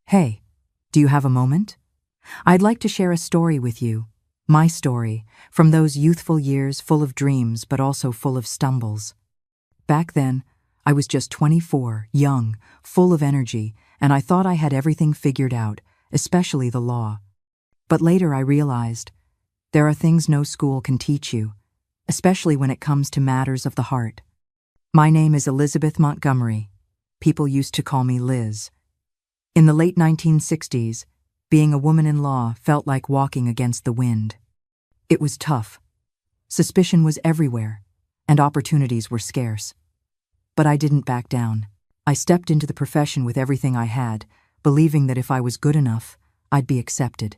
Hey, do you have a moment? I'd like to share a story with you. My story, from those youthful years full of dreams but also full of stumbles. Back then, I was just 24, young, full of energy, and I thought I had everything figured out, especially the law. But later I realized, there are things no school can teach you, especially when it comes to matters of the heart. My name is Elizabeth Montgomery. People used to call me Liz. In the late 1960s, being a woman in law felt like walking against the wind. It was tough. Suspicion was everywhere, and opportunities were scarce. But I didn't back down. I stepped into the profession with everything I had, believing that if I was good enough, I'd be accepted.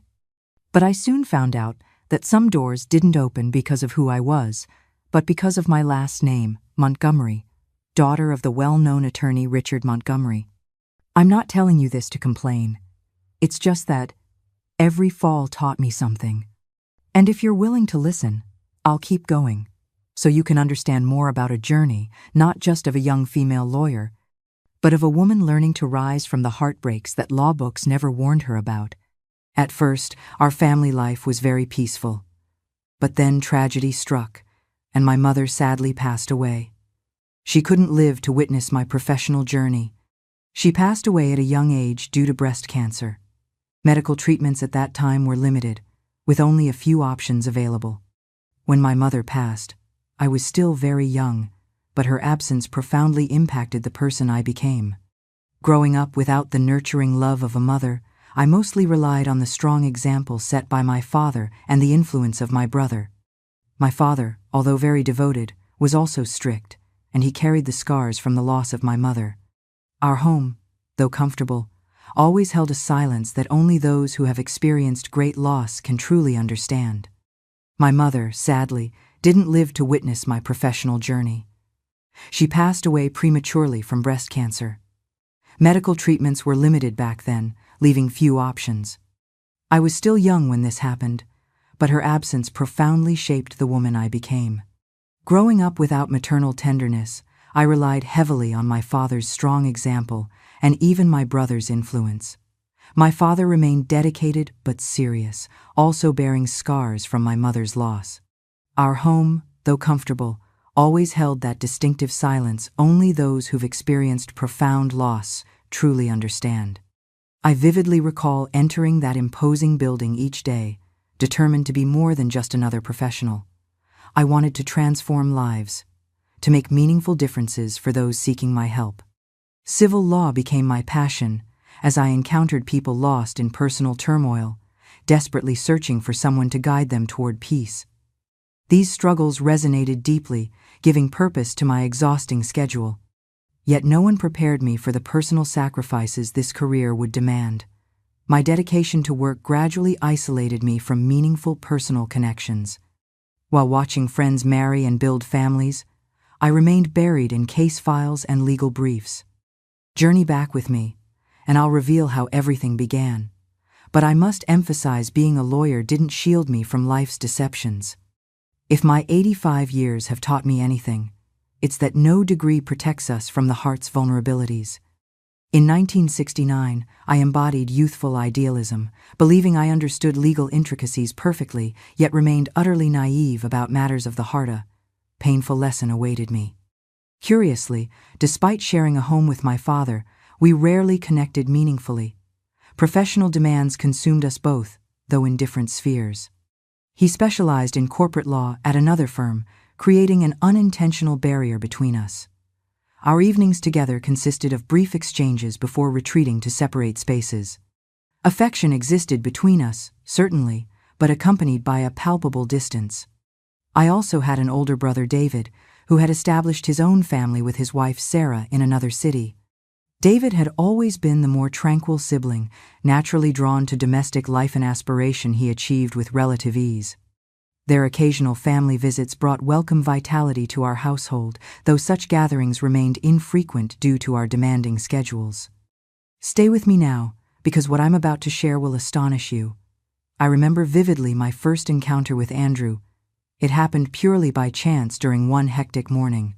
But I soon found out that some doors didn't open because of who I was, but because of my last name, Montgomery, daughter of the well-known attorney Richard Montgomery. I'm not telling you this to complain. It's just that every fall taught me something. And if you're willing to listen, I'll keep going, so you can understand more about a journey, not just of a young female lawyer, but of a woman learning to rise from the heartbreaks that law books never warned her about. At first, our family life was very peaceful. But then tragedy struck, and my mother sadly passed away. She couldn't live to witness my professional journey. She passed away at a young age due to breast cancer. Medical treatments at that time were limited, with only a few options available. When my mother passed, I was still very young, but her absence profoundly impacted the person I became. Growing up without the nurturing love of a mother, I mostly relied on the strong example set by my father and the influence of my brother. My father, although very devoted, was also strict, and he carried the scars from the loss of my mother. Our home, though comfortable, always held a silence that only those who have experienced great loss can truly understand. My mother, sadly, didn't live to witness my professional journey. She passed away prematurely from breast cancer. Medical treatments were limited back then, leaving few options. I was still young when this happened, but her absence profoundly shaped the woman I became. Growing up without maternal tenderness, I relied heavily on my father's strong example and even my brother's influence. My father remained dedicated but serious, also bearing scars from my mother's loss. Our home, though comfortable, always held that distinctive silence only those who've experienced profound loss truly understand. I vividly recall entering that imposing building each day, determined to be more than just another professional. I wanted to transform lives, to make meaningful differences for those seeking my help. Civil law became my passion as I encountered people lost in personal turmoil, desperately searching for someone to guide them toward peace. These struggles resonated deeply, giving purpose to my exhausting schedule. Yet no one prepared me for the personal sacrifices this career would demand. My dedication to work gradually isolated me from meaningful personal connections. While watching friends marry and build families, I remained buried in case files and legal briefs. Journey back with me, and I'll reveal how everything began. But I must emphasize being a lawyer didn't shield me from life's deceptions. If my 85 years have taught me anything, it's that no degree protects us from the heart's vulnerabilities. In 1969, I embodied youthful idealism, believing I understood legal intricacies perfectly, yet remained utterly naive about matters of the heart. A painful lesson awaited me. Curiously, despite sharing a home with my father, we rarely connected meaningfully. Professional demands consumed us both, though in different spheres. He specialized in corporate law at another firm, creating an unintentional barrier between us. Our evenings together consisted of brief exchanges before retreating to separate spaces. Affection existed between us, certainly, but accompanied by a palpable distance. I also had an older brother, David, who had established his own family with his wife, Sarah, in another city. David had always been the more tranquil sibling, naturally drawn to domestic life and aspiration he achieved with relative ease. Their occasional family visits brought welcome vitality to our household, though such gatherings remained infrequent due to our demanding schedules. Stay with me now, because what I'm about to share will astonish you. I remember vividly my first encounter with Andrew. It happened purely by chance during one hectic morning.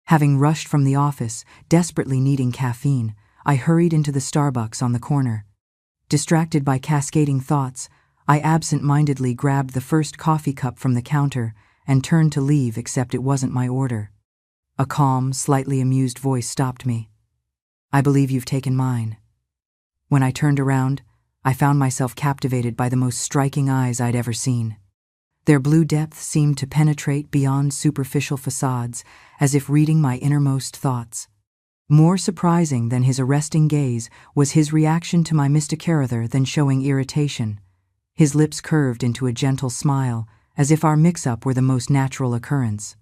Having rushed from the office, desperately needing caffeine, I hurried into the Starbucks on the corner. Distracted by cascading thoughts, I absent-mindedly grabbed the first coffee cup from the counter and turned to leave, except it wasn't my order. A calm, slightly amused voice stopped me. "I believe you've taken mine." When I turned around, I found myself captivated by the most striking eyes I'd ever seen. Their blue depth seemed to penetrate beyond superficial facades, as if reading my innermost thoughts. More surprising than his arresting gaze was his reaction to my mystique rather than showing irritation. His lips curved into a gentle smile, as if our mix-up were the most natural occurrence.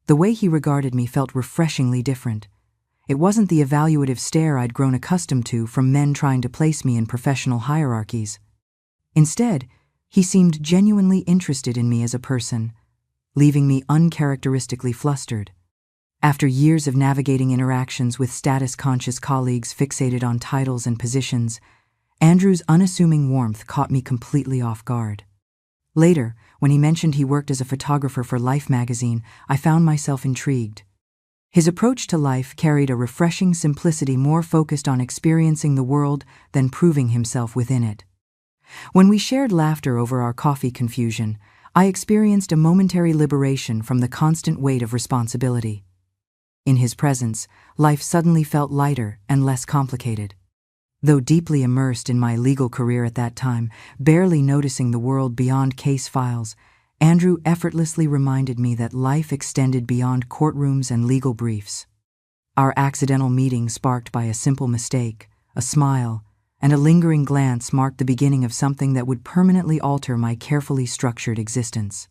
The way he regarded me felt refreshingly different. It wasn't the evaluative stare I'd grown accustomed to from men trying to place me in professional hierarchies. Instead, he seemed genuinely interested in me as a person, leaving me uncharacteristically flustered. After years of navigating interactions with status-conscious colleagues fixated on titles and positions, Andrew's unassuming warmth caught me completely off guard. Later, when he mentioned he worked as a photographer for Life magazine, I found myself intrigued. His approach to life carried a refreshing simplicity, more focused on experiencing the world than proving himself within it. When we shared laughter over our coffee confusion, I experienced a momentary liberation from the constant weight of responsibility. In his presence, life suddenly felt lighter and less complicated. Though deeply immersed in my legal career at that time, barely noticing the world beyond case files, Andrew effortlessly reminded me that life extended beyond courtrooms and legal briefs. Our accidental meeting, sparked by a simple mistake, a smile, and a lingering glance, marked the beginning of something that would permanently alter my carefully structured existence.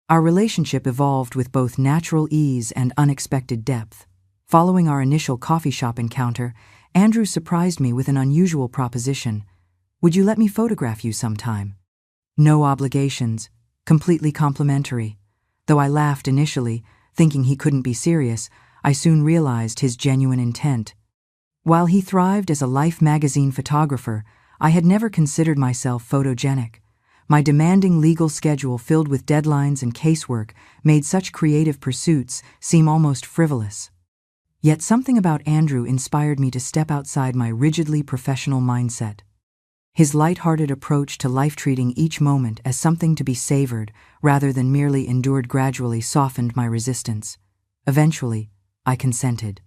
Our relationship evolved with both natural ease and unexpected depth. Following our initial coffee shop encounter, Andrew surprised me with an unusual proposition. "Would you let me photograph you sometime?" No obligations, completely complimentary. Though I laughed initially, thinking he couldn't be serious, I soon realized his genuine intent. While he thrived as a Life magazine photographer, I had never considered myself photogenic. My demanding legal schedule, filled with deadlines and casework, made such creative pursuits seem almost frivolous. Yet something about Andrew inspired me to step outside my rigidly professional mindset. His light-hearted approach to life, treating each moment as something to be savored rather than merely endured, gradually softened my resistance. Eventually, I consented.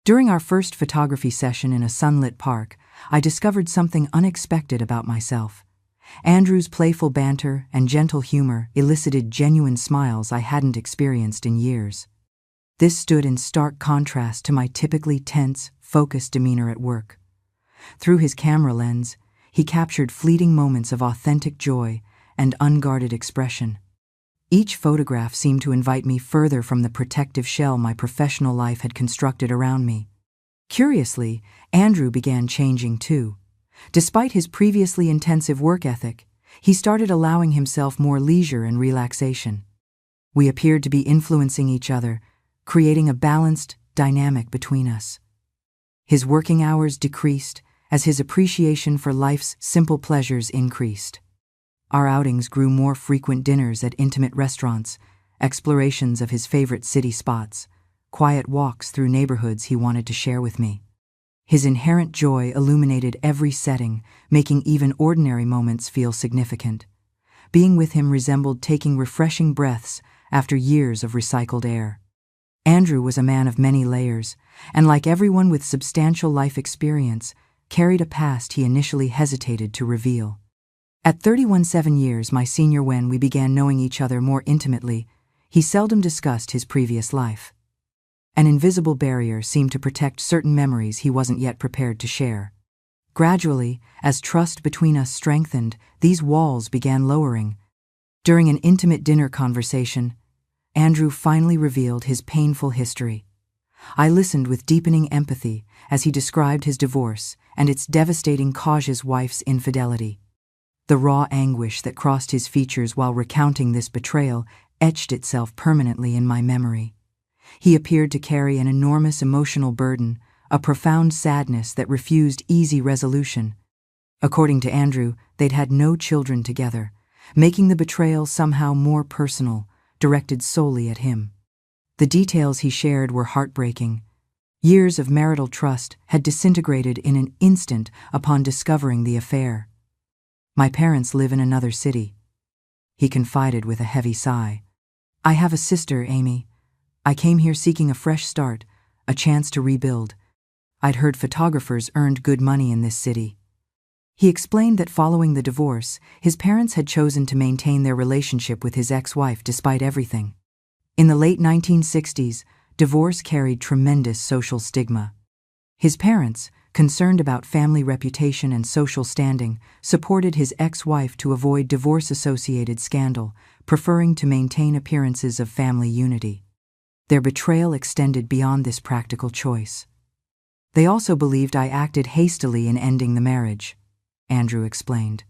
During our first photography session in a sunlit park, I discovered something unexpected about myself. Andrew's playful banter and gentle humor elicited genuine smiles I hadn't experienced in years. This stood in stark contrast to my typically tense, focused demeanor at work. Through his camera lens, he captured fleeting moments of authentic joy and unguarded expression. Each photograph seemed to invite me further from the protective shell my professional life had constructed around me. Curiously, Andrew began changing too. Despite his previously intensive work ethic, he started allowing himself more leisure and relaxation. We appeared to be influencing each other, creating a balanced dynamic between us. His working hours decreased as his appreciation for life's simple pleasures increased. Our outings grew more frequent: dinners at intimate restaurants, explorations of his favorite city spots, quiet walks through neighborhoods he wanted to share with me. His inherent joy illuminated every setting, making even ordinary moments feel significant. Being with him resembled taking refreshing breaths after years of recycled air. Andrew was a man of many layers, and like everyone with substantial life experience, carried a past he initially hesitated to reveal. At 31 years my senior, when we began knowing each other more intimately, he seldom discussed his previous life. An invisible barrier seemed to protect certain memories he wasn't yet prepared to share. Gradually, as trust between us strengthened, these walls began lowering. During an intimate dinner conversation, Andrew finally revealed his painful history. I listened with deepening empathy as he described his divorce and its devastating cause, his wife's infidelity. The raw anguish that crossed his features while recounting this betrayal etched itself permanently in my memory. He appeared to carry an enormous emotional burden, a profound sadness that refused easy resolution. According to Andrew, they'd had no children together, making the betrayal somehow more personal, directed solely at him. The details he shared were heartbreaking, Years of marital trust had disintegrated in an instant upon discovering the affair. My parents live in another city, he confided with a heavy sigh. I have a sister, Amy. I came here seeking a fresh start, a chance to rebuild. I'd heard photographers earned good money in this city. He explained that following the divorce, his parents had chosen to maintain their relationship with his ex-wife despite everything. In the late 1960s, divorce carried tremendous social stigma. His parents, concerned about family reputation and social standing, supported his ex-wife to avoid divorce-associated scandal, preferring to maintain appearances of family unity. Their betrayal extended beyond this practical choice. They also believed I acted hastily in ending the marriage, Andrew explained.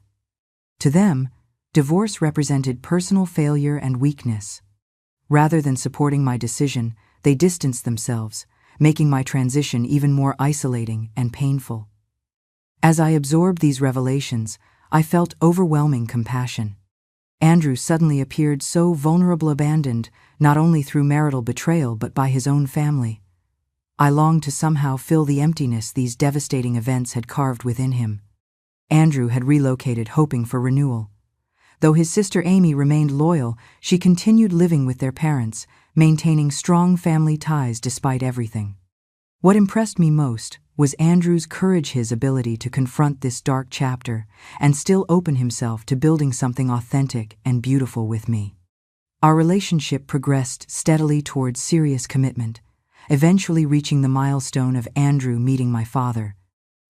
To them, divorce represented personal failure and weakness. Rather than supporting my decision, they distanced themselves, making my transition even more isolating and painful. As I absorbed these revelations, I felt overwhelming compassion. Andrew suddenly appeared so vulnerable, abandoned, not only through marital betrayal but by his own family. I longed to somehow fill the emptiness these devastating events had carved within him. Andrew had relocated hoping for renewal. Though his sister Amy remained loyal, she continued living with their parents, maintaining strong family ties despite everything. What impressed me most was Andrew's courage, his ability to confront this dark chapter and still open himself to building something authentic and beautiful with me. Our relationship progressed steadily towards serious commitment, eventually reaching the milestone of Andrew meeting my father.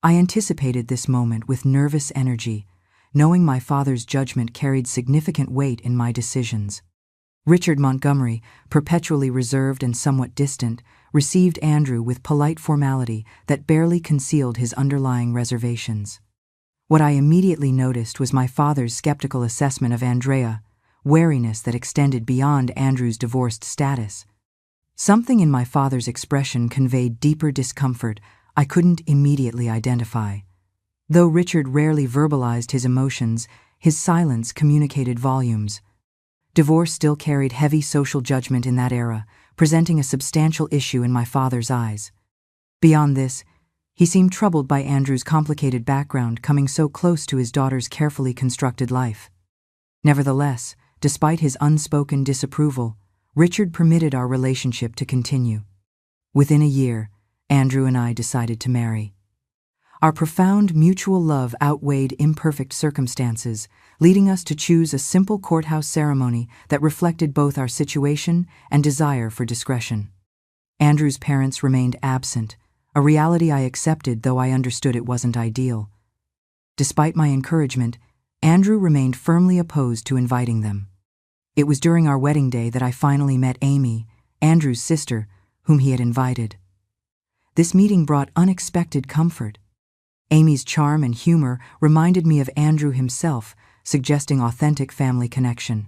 I anticipated this moment with nervous energy, knowing my father's judgment carried significant weight in my decisions. Richard Montgomery, perpetually reserved and somewhat distant, received Andrew with polite formality that barely concealed his underlying reservations. What I immediately noticed was my father's skeptical assessment of Andrea, wariness that extended beyond Andrew's divorced status. Something in my father's expression conveyed deeper discomfort I couldn't immediately identify. Though Richard rarely verbalized his emotions, his silence communicated volumes. Divorce still carried heavy social judgment in that era, presenting a substantial issue in my father's eyes. Beyond this, he seemed troubled by Andrew's complicated background coming so close to his daughter's carefully constructed life. Nevertheless, despite his unspoken disapproval, Richard permitted our relationship to continue. Within a year, Andrew and I decided to marry. Our profound mutual love outweighed imperfect circumstances, leading us to choose a simple courthouse ceremony that reflected both our situation and desire for discretion. Andrew's parents remained absent, a reality I accepted though I understood it wasn't ideal. Despite my encouragement, Andrew remained firmly opposed to inviting them. It was during our wedding day that I finally met Amy, Andrew's sister, whom he had invited. This meeting brought unexpected comfort. Amy's charm and humor reminded me of Andrew himself, suggesting authentic family connection.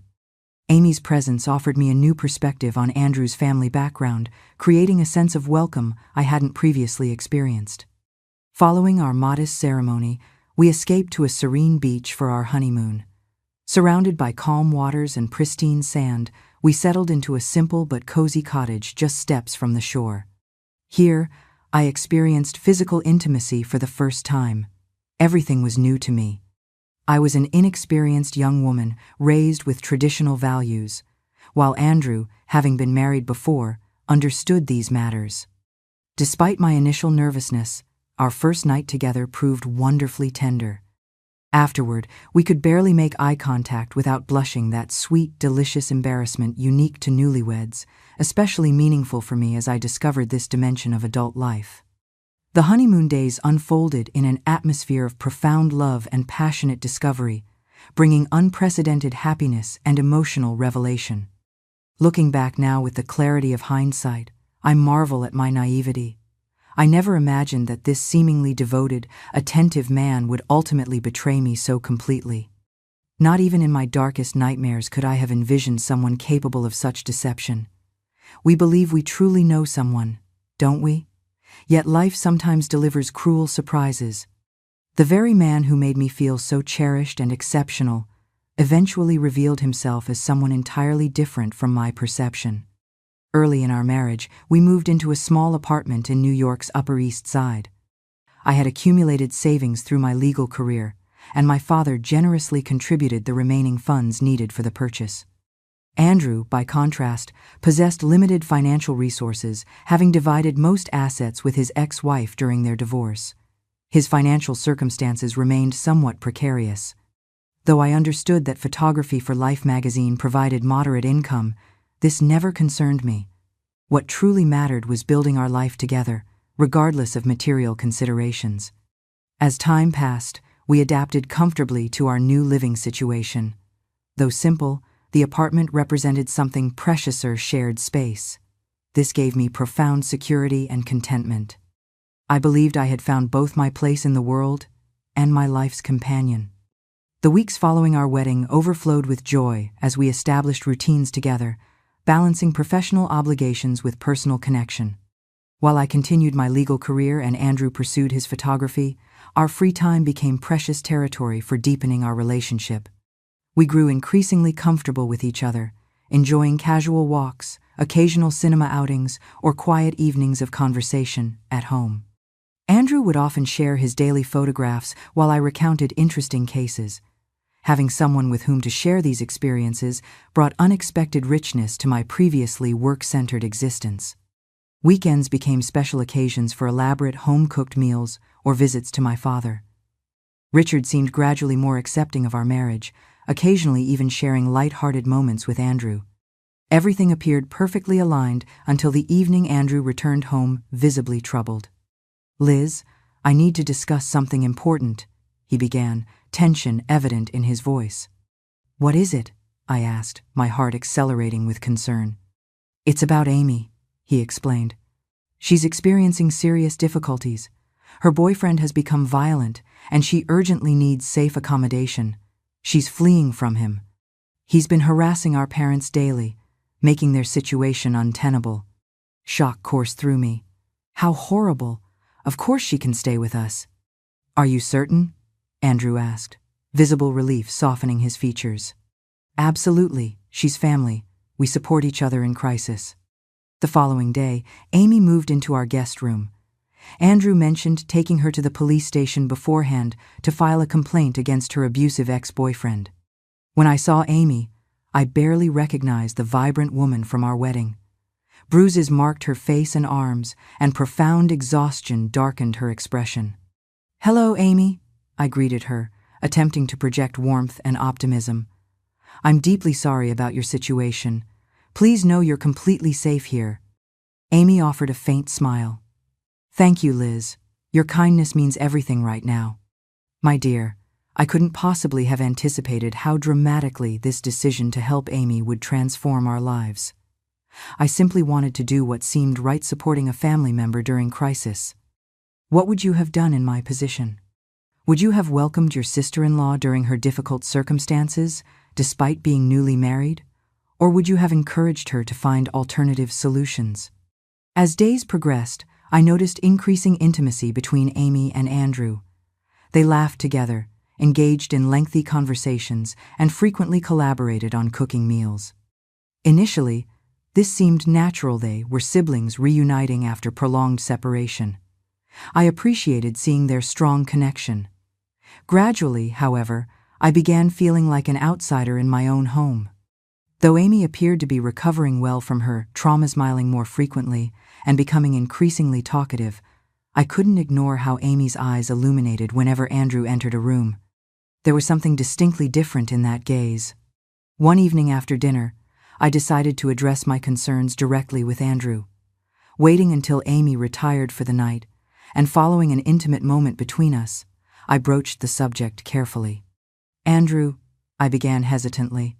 Amy's presence offered me a new perspective on Andrew's family background, creating a sense of welcome I hadn't previously experienced. Following our modest ceremony, we escaped to a serene beach for our honeymoon. Surrounded by calm waters and pristine sand, we settled into a simple but cozy cottage just steps from the shore. Here, I experienced physical intimacy for the first time. Everything was new to me. I was an inexperienced young woman raised with traditional values, while Andrew, having been married before, understood these matters. Despite my initial nervousness, our first night together proved wonderfully tender. Afterward, we could barely make eye contact without blushing, that sweet, delicious embarrassment unique to newlyweds, especially meaningful for me as I discovered this dimension of adult life. The honeymoon days unfolded in an atmosphere of profound love and passionate discovery, bringing unprecedented happiness and emotional revelation. Looking back now with the clarity of hindsight, I marvel at my naivety. I never imagined that this seemingly devoted, attentive man would ultimately betray me so completely. Not even in my darkest nightmares could I have envisioned someone capable of such deception. We believe we truly know someone, don't we? Yet life sometimes delivers cruel surprises. The very man who made me feel so cherished and exceptional eventually revealed himself as someone entirely different from my perception. Early in our marriage, we moved into a small apartment in New York's Upper East Side. I had accumulated savings through my legal career, and my father generously contributed the remaining funds needed for the purchase. Andrew, by contrast, possessed limited financial resources, having divided most assets with his ex-wife during their divorce. His financial circumstances remained somewhat precarious. Though I understood that Photography for Life magazine provided moderate income, this never concerned me. What truly mattered was building our life together, regardless of material considerations. As time passed, we adapted comfortably to our new living situation. Though simple, the apartment represented something preciouser: shared space. This gave me profound security and contentment. I believed I had found both my place in the world and my life's companion. The weeks following our wedding overflowed with joy as we established routines together, balancing professional obligations with personal connection. While I continued my legal career and Andrew pursued his photography, our free time became precious territory for deepening our relationship. We grew increasingly comfortable with each other, enjoying casual walks, occasional cinema outings, or quiet evenings of conversation at home. Andrew would often share his daily photographs while I recounted interesting cases. Having someone with whom to share these experiences brought unexpected richness to my previously work-centered existence. Weekends became special occasions for elaborate home-cooked meals or visits to my father. Richard seemed gradually more accepting of our marriage, occasionally even sharing light-hearted moments with Andrew. Everything appeared perfectly aligned until the evening Andrew returned home visibly troubled. "Liz, I need to discuss something important," he began, tension evident in his voice. "What is it?" I asked, my heart accelerating with concern. "It's about Amy," he explained. "She's experiencing serious difficulties. Her boyfriend has become violent, and she urgently needs safe accommodation. She's fleeing from him. He's been harassing our parents daily, making their situation untenable." Shock coursed through me. "How horrible! Of course she can stay with us." "Are you certain?" Andrew asked, visible relief softening his features. "Absolutely, she's family. We support each other in crisis." The following day, Amy moved into our guest room. Andrew mentioned taking her to the police station beforehand to file a complaint against her abusive ex-boyfriend. When I saw Amy, I barely recognized the vibrant woman from our wedding. Bruises marked her face and arms, and profound exhaustion darkened her expression. "Hello, Amy," I greeted her, attempting to project warmth and optimism. "I'm deeply sorry about your situation. Please know you're completely safe here." Amy offered a faint smile. "Thank you, Liz. Your kindness means everything right now." "My dear, I couldn't possibly have anticipated how dramatically this decision to help Amy would transform our lives. I simply wanted to do what seemed right, supporting a family member during crisis. What would you have done in my position? Would you have welcomed your sister-in-law during her difficult circumstances, despite being newly married? Or would you have encouraged her to find alternative solutions?" As days progressed, I noticed increasing intimacy between Amy and Andrew. They laughed together, engaged in lengthy conversations, and frequently collaborated on cooking meals. Initially, this seemed natural. They were siblings reuniting after prolonged separation. I appreciated seeing their strong connection. Gradually, however, I began feeling like an outsider in my own home. Though Amy appeared to be recovering well from her trauma, smiling more frequently and becoming increasingly talkative, I couldn't ignore how Amy's eyes illuminated whenever Andrew entered a room. There was something distinctly different in that gaze. One evening after dinner, I decided to address my concerns directly with Andrew. Waiting until Amy retired for the night, and following an intimate moment between us, I broached the subject carefully. "Andrew," I began hesitantly,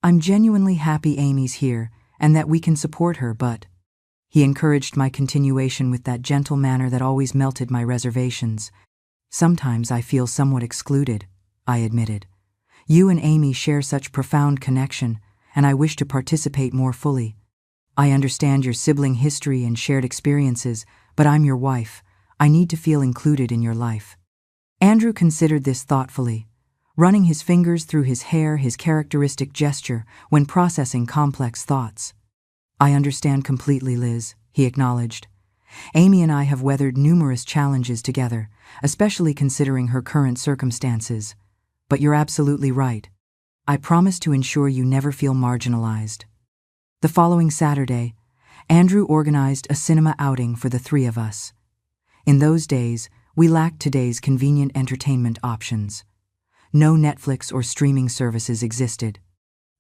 "I'm genuinely happy Amy's here and that we can support her, but..." He encouraged my continuation with that gentle manner that always melted my reservations. "Sometimes I feel somewhat excluded," I admitted. "You and Amy share such profound connection, and I wish to participate more fully. I understand your sibling history and shared experiences, but I'm your wife. I need to feel included in your life." Andrew considered this thoughtfully, running his fingers through his hair, his characteristic gesture when processing complex thoughts. I understand completely, Liz, he acknowledged. Amy and I have weathered numerous challenges together, especially considering her current circumstances. But you're absolutely right. I promise to ensure you never feel marginalized. The following Saturday, Andrew organized a cinema outing for the three of us. In those days, we lacked today's convenient entertainment options. No Netflix or streaming services existed.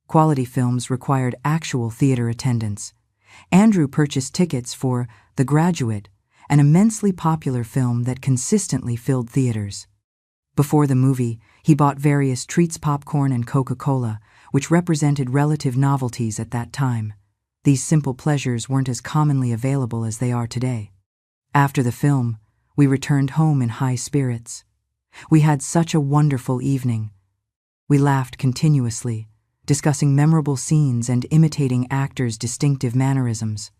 Quality films required actual theater attendance. Andrew purchased tickets for The Graduate, an immensely popular film that consistently filled theaters. Before the movie, he bought various treats, popcorn, and Coca-Cola, which represented relative novelties at that time. These simple pleasures weren't as commonly available as they are today. After the film, we returned home in high spirits. We had such a wonderful evening. We laughed continuously, discussing memorable scenes and imitating actors' distinctive mannerisms.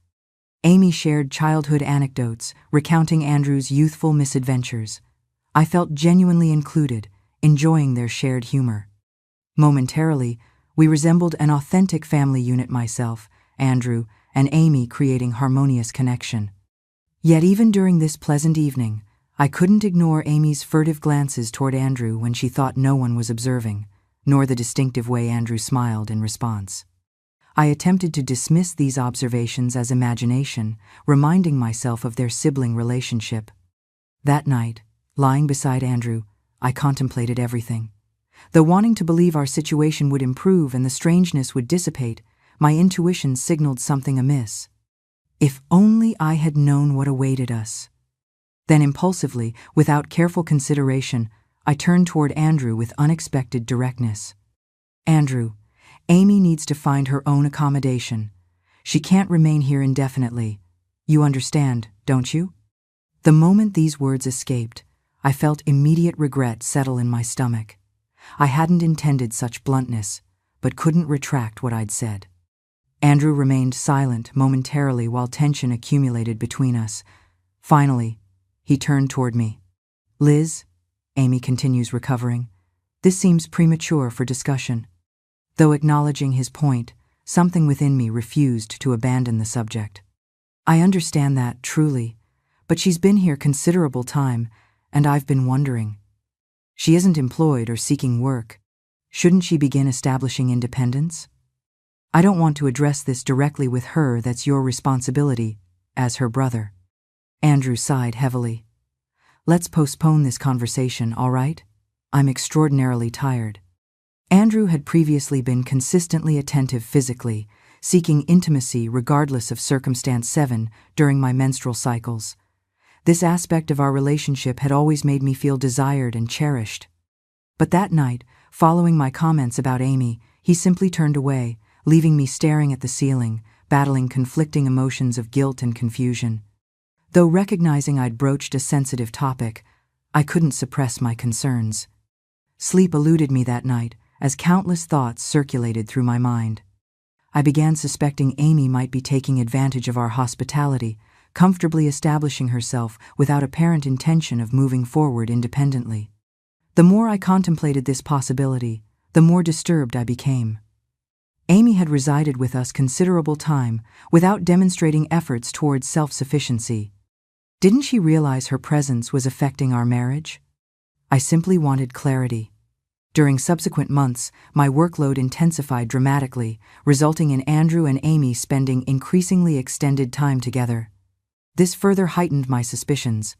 Amy shared childhood anecdotes, recounting Andrew's youthful misadventures. I felt genuinely included, enjoying their shared humor. Momentarily, we resembled an authentic family unit, myself, Andrew, and Amy, creating harmonious connection. Yet even during this pleasant evening, I couldn't ignore Amy's furtive glances toward Andrew when she thought no one was observing, nor the distinctive way Andrew smiled in response. I attempted to dismiss these observations as imagination, reminding myself of their sibling relationship. That night, lying beside Andrew, I contemplated everything. Though wanting to believe our situation would improve and the strangeness would dissipate, my intuition signaled something amiss. If only I had known what awaited us. Then impulsively, without careful consideration, I turned toward Andrew with unexpected directness. Andrew, Amy needs to find her own accommodation. She can't remain here indefinitely. You understand, don't you? The moment these words escaped, I felt immediate regret settle in my stomach. I hadn't intended such bluntness, but couldn't retract what I'd said. Andrew remained silent momentarily while tension accumulated between us. Finally, he turned toward me. Liz, Amy continues, recovering, this seems premature for discussion. Though acknowledging his point, something within me refused to abandon the subject. I understand that, truly, but she's been here considerable time, and I've been wondering. She isn't employed or seeking work. Shouldn't she begin establishing independence? I don't want to address this directly with her. That's your responsibility, as her brother. Andrew sighed heavily. Let's postpone this conversation, all right? I'm extraordinarily tired. Andrew had previously been consistently attentive physically, seeking intimacy regardless of circumstance. 7 during my menstrual cycles. This aspect of our relationship had always made me feel desired and cherished. But that night, following my comments about Amy, he simply turned away, leaving me staring at the ceiling, battling conflicting emotions of guilt and confusion. Though recognizing I'd broached a sensitive topic, I couldn't suppress my concerns. Sleep eluded me that night, as countless thoughts circulated through my mind. I began suspecting Amy might be taking advantage of our hospitality, comfortably establishing herself without apparent intention of moving forward independently. The more I contemplated this possibility, the more disturbed I became. Amy had resided with us considerable time without demonstrating efforts towards self-sufficiency. Didn't she realize her presence was affecting our marriage? I simply wanted clarity. During subsequent months, my workload intensified dramatically, resulting in Andrew and Amy spending increasingly extended time together. This further heightened my suspicions.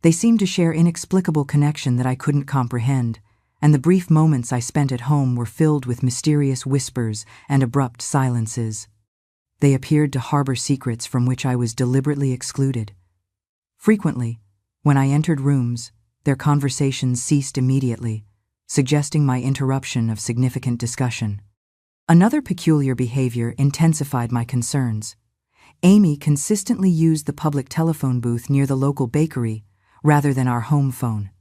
They seemed to share inexplicable connection that I couldn't comprehend, and the brief moments I spent at home were filled with mysterious whispers and abrupt silences. They appeared to harbor secrets from which I was deliberately excluded. Frequently, when I entered rooms, their conversations ceased immediately, suggesting my interruption of significant discussion. Another peculiar behavior intensified my concerns. Amy consistently used the public telephone booth near the local bakery rather than our home phone.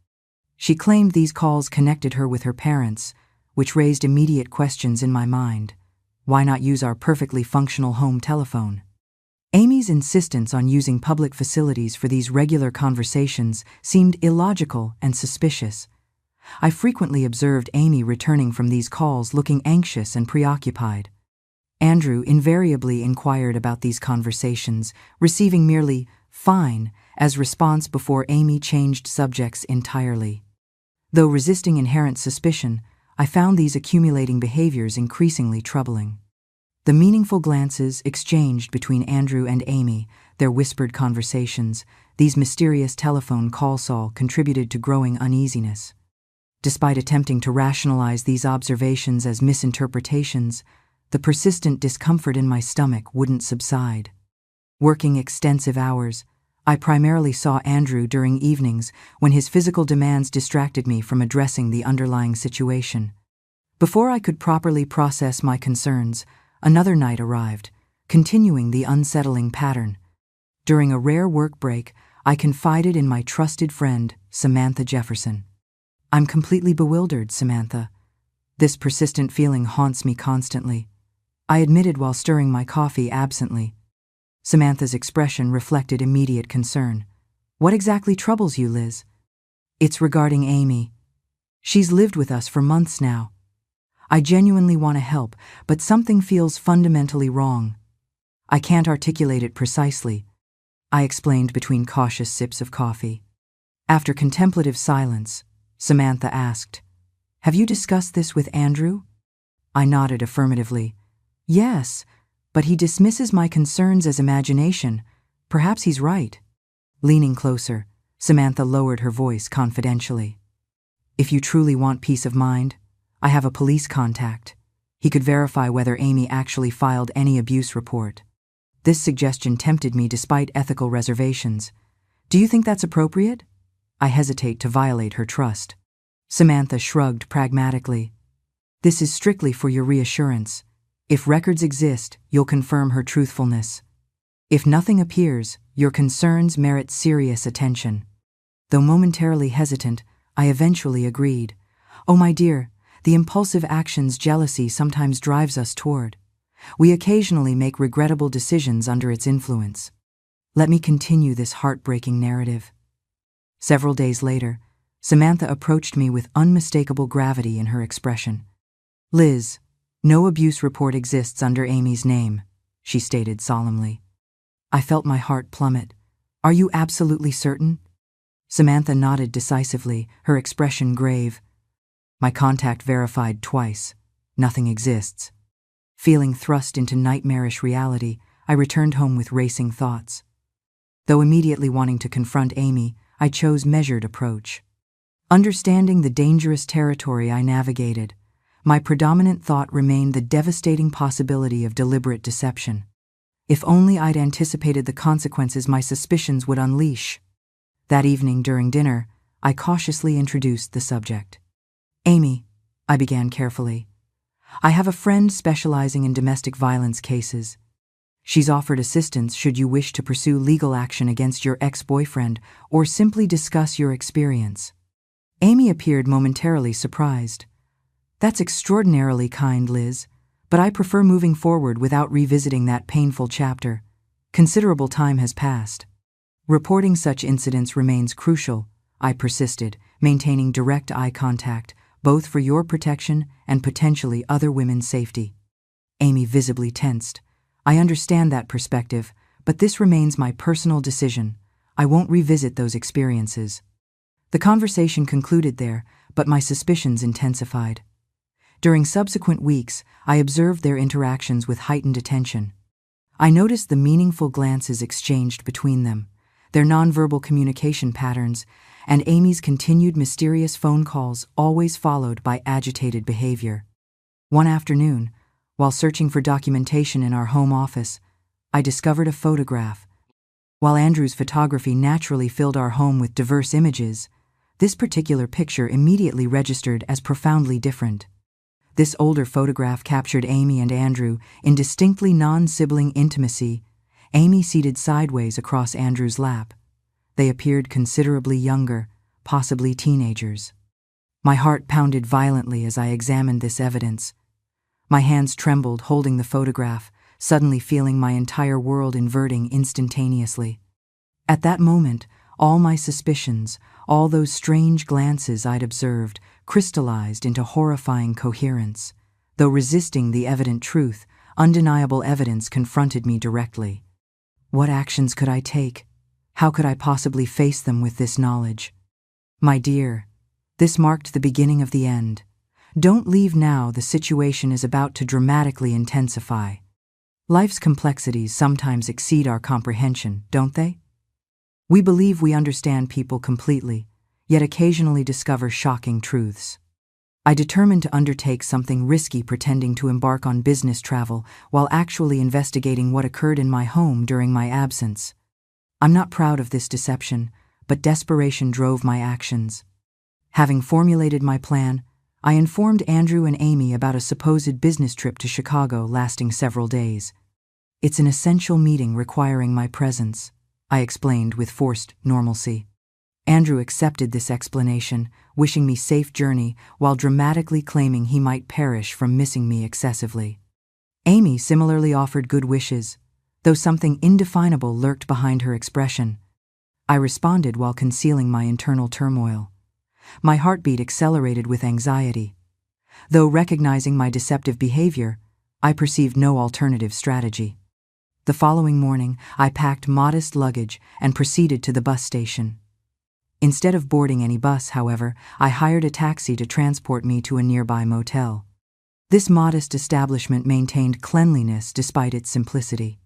She claimed these calls connected her with her parents, which raised immediate questions in my mind. Why not use our perfectly functional home telephone? Amy's insistence on using public facilities for these regular conversations seemed illogical and suspicious. I frequently observed Amy returning from these calls looking anxious and preoccupied. Andrew invariably inquired about these conversations, receiving merely "fine" as response before Amy changed subjects entirely. Though resisting inherent suspicion, I found these accumulating behaviors increasingly troubling. The meaningful glances exchanged between Andrew and Amy, their whispered conversations, these mysterious telephone calls all contributed to growing uneasiness. Despite attempting to rationalize these observations as misinterpretations, the persistent discomfort in my stomach wouldn't subside. Working extensive hours, I primarily saw Andrew during evenings when his physical demands distracted me from addressing the underlying situation. Before I could properly process my concerns, another night arrived, continuing the unsettling pattern. During a rare work break, I confided in my trusted friend, Samantha Jefferson. "I'm completely bewildered, Samantha. This persistent feeling haunts me constantly," I admitted while stirring my coffee absently. Samantha's expression reflected immediate concern. "What exactly troubles you, Liz?" "It's regarding Amy. She's lived with us for months now. I genuinely want to help, but something feels fundamentally wrong. I can't articulate it precisely," I explained between cautious sips of coffee. After contemplative silence, Samantha asked, "Have you discussed this with Andrew?" I nodded affirmatively. "Yes, but he dismisses my concerns as imagination. Perhaps he's right." Leaning closer, Samantha lowered her voice confidentially. "If you truly want peace of mind, I have a police contact. He could verify whether Amy actually filed any abuse report." This suggestion tempted me despite ethical reservations. "Do you think that's appropriate?" I hesitate to violate her trust. Samantha shrugged pragmatically. "This is strictly for your reassurance. If records exist, you'll confirm her truthfulness. If nothing appears, your concerns merit serious attention." Though momentarily hesitant, I eventually agreed. "Oh, my dear, the impulsive actions jealousy sometimes drives us toward. We occasionally make regrettable decisions under its influence. Let me continue this heartbreaking narrative." Several days later, Samantha approached me with unmistakable gravity in her expression. "Liz, no abuse report exists under Amy's name," she stated solemnly. I felt my heart plummet. "Are you absolutely certain?" Samantha nodded decisively, her expression grave. "My contact verified twice. Nothing exists." Feeling thrust into nightmarish reality, I returned home with racing thoughts. Though immediately wanting to confront Amy, I chose measured approach. Understanding the dangerous territory I navigated, my predominant thought remained the devastating possibility of deliberate deception. If only I'd anticipated the consequences my suspicions would unleash. That evening during dinner, I cautiously introduced the subject. "Amy," I began carefully, "I have a friend specializing in domestic violence cases. She's offered assistance should you wish to pursue legal action against your ex-boyfriend or simply discuss your experience." Amy appeared momentarily surprised. "That's extraordinarily kind, Liz, but I prefer moving forward without revisiting that painful chapter. Considerable time has passed." "Reporting such incidents remains crucial," I persisted, maintaining direct eye contact, both for your protection and potentially other women's safety. Amy visibly tensed. "I understand that perspective, but this remains my personal decision. I won't revisit those experiences." The conversation concluded there, but my suspicions intensified. During subsequent weeks, I observed their interactions with heightened attention. I noticed the meaningful glances exchanged between them, their nonverbal communication patterns, and Amy's continued mysterious phone calls always followed by agitated behavior. One afternoon, while searching for documentation in our home office, I discovered a photograph. While Andrew's photography naturally filled our home with diverse images, this particular picture immediately registered as profoundly different. This older photograph captured Amy and Andrew in distinctly non-sibling intimacy, Amy seated sideways across Andrew's lap. They appeared considerably younger, possibly teenagers. My heart pounded violently as I examined this evidence. My hands trembled holding the photograph, suddenly feeling my entire world inverting instantaneously. At that moment, all my suspicions, all those strange glances I'd observed, crystallized into horrifying coherence. Though resisting the evident truth, undeniable evidence confronted me directly. What actions could I take? How could I possibly face them with this knowledge? My dear, this marked the beginning of the end. Don't leave now, the situation is about to dramatically intensify. Life's complexities sometimes exceed our comprehension, don't they? We believe we understand people completely, yet occasionally discover shocking truths. I determined to undertake something risky, pretending to embark on business travel while actually investigating what occurred in my home during my absence. I'm not proud of this deception, but desperation drove my actions. Having formulated my plan, I informed Andrew and Amy about a supposed business trip to Chicago lasting several days. It's an essential meeting requiring my presence, I explained with forced normalcy. Andrew accepted this explanation, wishing me safe journey while dramatically claiming he might perish from missing me excessively. Amy similarly offered good wishes, though something indefinable lurked behind her expression. I responded while concealing my internal turmoil. My heartbeat accelerated with anxiety. Though recognizing my deceptive behavior, I perceived no alternative strategy. The following morning, I packed modest luggage and proceeded to the bus station. Instead of boarding any bus, however, I hired a taxi to transport me to a nearby motel. This modest establishment maintained cleanliness despite its simplicity.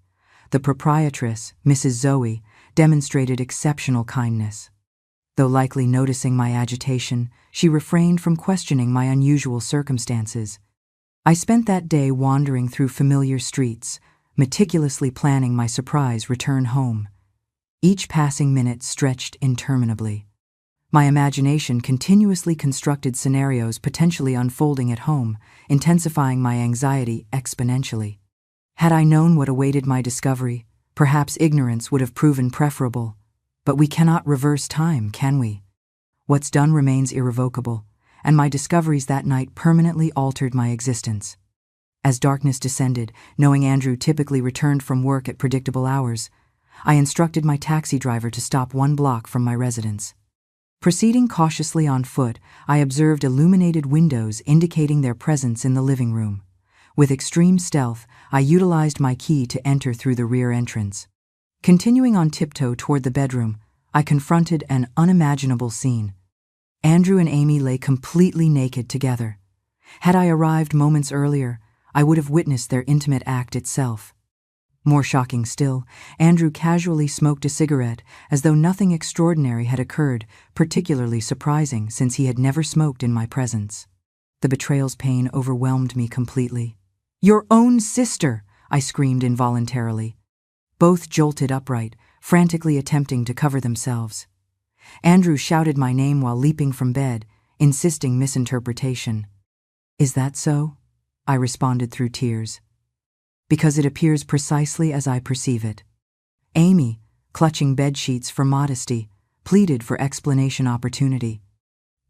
The proprietress, Mrs. Zoe, demonstrated exceptional kindness. Though likely noticing my agitation, she refrained from questioning my unusual circumstances. I spent that day wandering through familiar streets, meticulously planning my surprise return home. Each passing minute stretched interminably. My imagination continuously constructed scenarios potentially unfolding at home, intensifying my anxiety exponentially. Had I known what awaited my discovery, perhaps ignorance would have proven preferable. But we cannot reverse time, can we? What's done remains irrevocable, and my discoveries that night permanently altered my existence. As darkness descended, knowing Andrew typically returned from work at predictable hours, I instructed my taxi driver to stop 1 block from my residence. Proceeding cautiously on foot, I observed illuminated windows indicating their presence in the living room. With extreme stealth, I utilized my key to enter through the rear entrance. Continuing on tiptoe toward the bedroom, I confronted an unimaginable scene. Andrew and Amy lay completely naked together. Had I arrived moments earlier, I would have witnessed their intimate act itself. More shocking still, Andrew casually smoked a cigarette as though nothing extraordinary had occurred, particularly surprising since he had never smoked in my presence. The betrayal's pain overwhelmed me completely. "Your own sister!" I screamed involuntarily. Both jolted upright, frantically attempting to cover themselves. Andrew shouted my name while leaping from bed, insisting misinterpretation. "Is that so?" I responded through tears. "Because it appears precisely as I perceive it." Amy, clutching bedsheets for modesty, pleaded for explanation opportunity.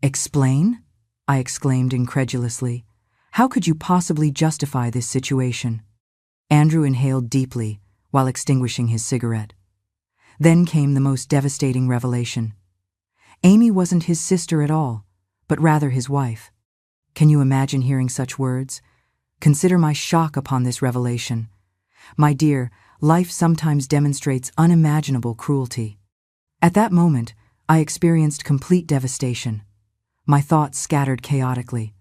"Explain?" I exclaimed incredulously. "How could you possibly justify this situation?" Andrew inhaled deeply, while extinguishing his cigarette. Then came the most devastating revelation. Amy wasn't his sister at all, but rather his wife. Can you imagine hearing such words? Consider my shock upon this revelation. My dear, life sometimes demonstrates unimaginable cruelty. At that moment, I experienced complete devastation. My thoughts scattered chaotically.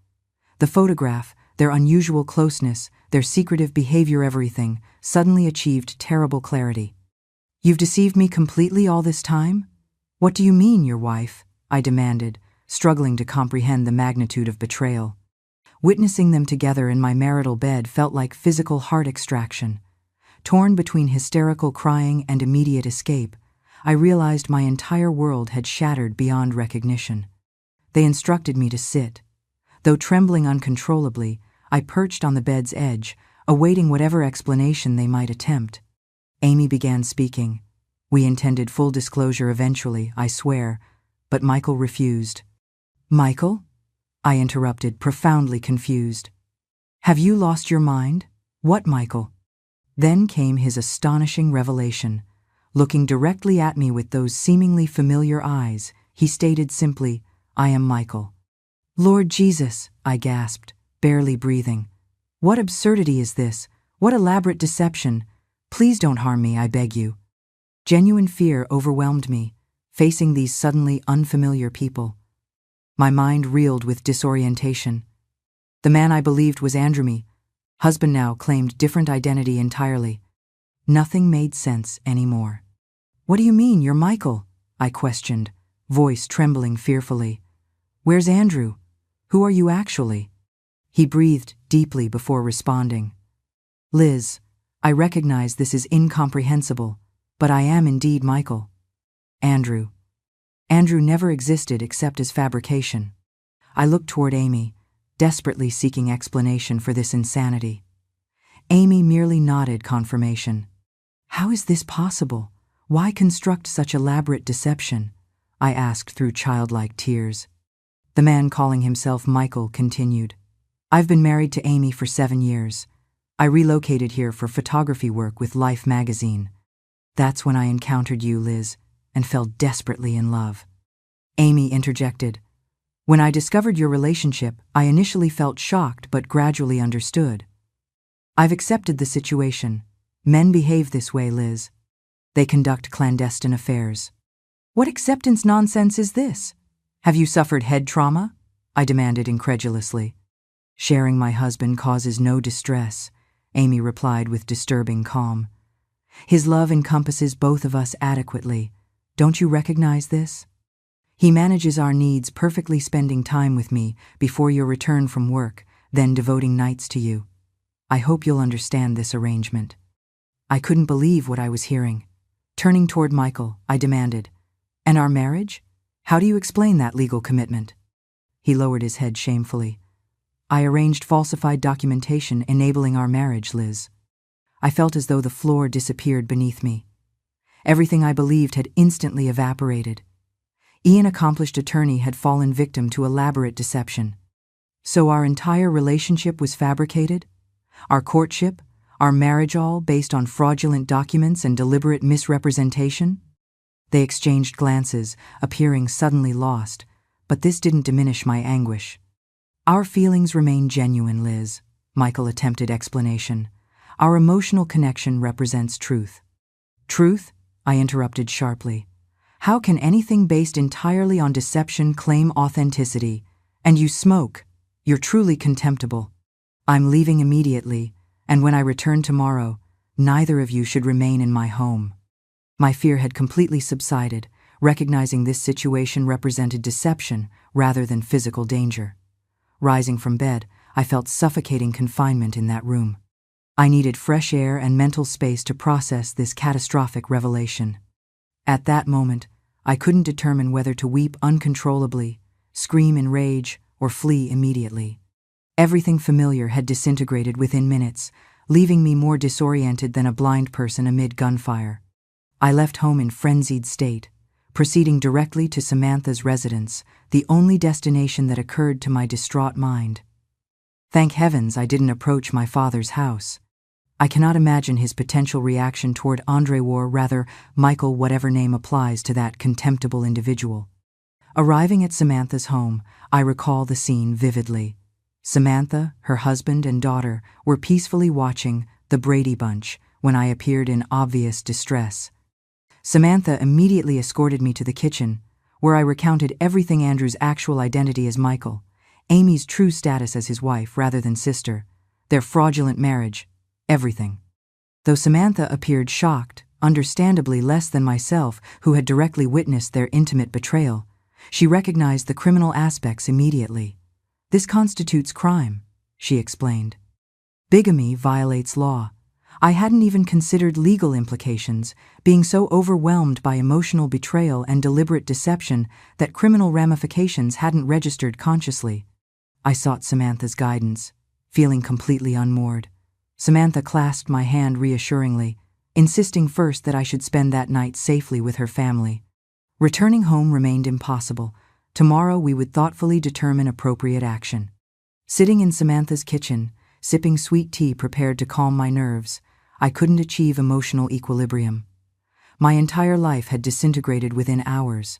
The photograph, their unusual closeness, their secretive behavior, everything, suddenly achieved terrible clarity. "You've deceived me completely all this time? What do you mean, your wife?" I demanded, struggling to comprehend the magnitude of betrayal. Witnessing them together in my marital bed felt like physical heart extraction. Torn between hysterical crying and immediate escape, I realized my entire world had shattered beyond recognition. They instructed me to sit. Though trembling uncontrollably, I perched on the bed's edge, awaiting whatever explanation they might attempt. Amy began speaking. "We intended full disclosure eventually, I swear, but Michael refused." "Michael?" I interrupted, profoundly confused. "Have you lost your mind? What Michael?" Then came his astonishing revelation. Looking directly at me with those seemingly familiar eyes, he stated simply, "I am Michael." "Lord Jesus," I gasped, barely breathing. "What absurdity is this? What elaborate deception! Please don't harm me, I beg you. Genuine fear overwhelmed me, facing these suddenly unfamiliar people. My mind reeled with disorientation. The man I believed was Andrew, husband now, claimed different identity entirely. Nothing made sense anymore. What do you mean, you're Michael? I questioned, voice trembling fearfully. Where's Andrew? Who are you actually? He breathed deeply before responding. Liz, I recognize this is incomprehensible, but I am indeed Michael. Andrew. Andrew never existed except as fabrication. I looked toward Amy, desperately seeking explanation for this insanity. Amy merely nodded confirmation. How is this possible? Why construct such elaborate deception? I asked through childlike tears. The man calling himself Michael continued. I've been married to Amy for 7 years. I relocated here for photography work with Life magazine. That's when I encountered you, Liz, and fell desperately in love. Amy interjected. When I discovered your relationship, I initially felt shocked but gradually understood. I've accepted the situation. Men behave this way, Liz. They conduct clandestine affairs. What acceptance nonsense is this? Have you suffered head trauma? I demanded incredulously. Sharing my husband causes no distress, Amy replied with disturbing calm. His love encompasses both of us adequately. Don't you recognize this? He manages our needs, perfectly spending time with me before your return from work, then devoting nights to you. I hope you'll understand this arrangement. I couldn't believe what I was hearing. Turning toward Michael, I demanded, And our marriage? How do you explain that legal commitment? He lowered his head shamefully. I arranged falsified documentation enabling our marriage, Liz. I felt as though the floor disappeared beneath me. Everything I believed had instantly evaporated. An accomplished attorney had fallen victim to elaborate deception. So our entire relationship was fabricated? Our courtship? Our marriage, all based on fraudulent documents and deliberate misrepresentation? They exchanged glances, appearing suddenly lost, but this didn't diminish my anguish. Our feelings remain genuine, Liz, Michael attempted explanation. Our emotional connection represents truth. Truth? I interrupted sharply. How can anything based entirely on deception claim authenticity? And you smoke. You're truly contemptible. I'm leaving immediately, and when I return tomorrow, neither of you should remain in my home. My fear had completely subsided, recognizing this situation represented deception rather than physical danger. Rising from bed, I felt suffocating confinement in that room. I needed fresh air and mental space to process this catastrophic revelation. At that moment, I couldn't determine whether to weep uncontrollably, scream in rage, or flee immediately. Everything familiar had disintegrated within minutes, leaving me more disoriented than a blind person amid gunfire. I left home in frenzied state, proceeding directly to Samantha's residence, the only destination that occurred to my distraught mind. Thank heavens I didn't approach my father's house. I cannot imagine his potential reaction toward Michael, whatever name applies to that contemptible individual. Arriving at Samantha's home, I recall the scene vividly. Samantha, her husband, and daughter were peacefully watching The Brady Bunch when I appeared in obvious distress. Samantha immediately escorted me to the kitchen, where I recounted everything: Andrew's actual identity as Michael, Amy's true status as his wife rather than sister, their fraudulent marriage, everything. Though Samantha appeared shocked, understandably less than myself, who had directly witnessed their intimate betrayal, she recognized the criminal aspects immediately. This constitutes crime, she explained. Bigamy violates law. I hadn't even considered legal implications, being so overwhelmed by emotional betrayal and deliberate deception that criminal ramifications hadn't registered consciously. I sought Samantha's guidance, feeling completely unmoored. Samantha clasped my hand reassuringly, insisting first that I should spend that night safely with her family. Returning home remained impossible. Tomorrow we would thoughtfully determine appropriate action. Sitting in Samantha's kitchen, sipping sweet tea prepared to calm my nerves, I couldn't achieve emotional equilibrium. My entire life had disintegrated within hours.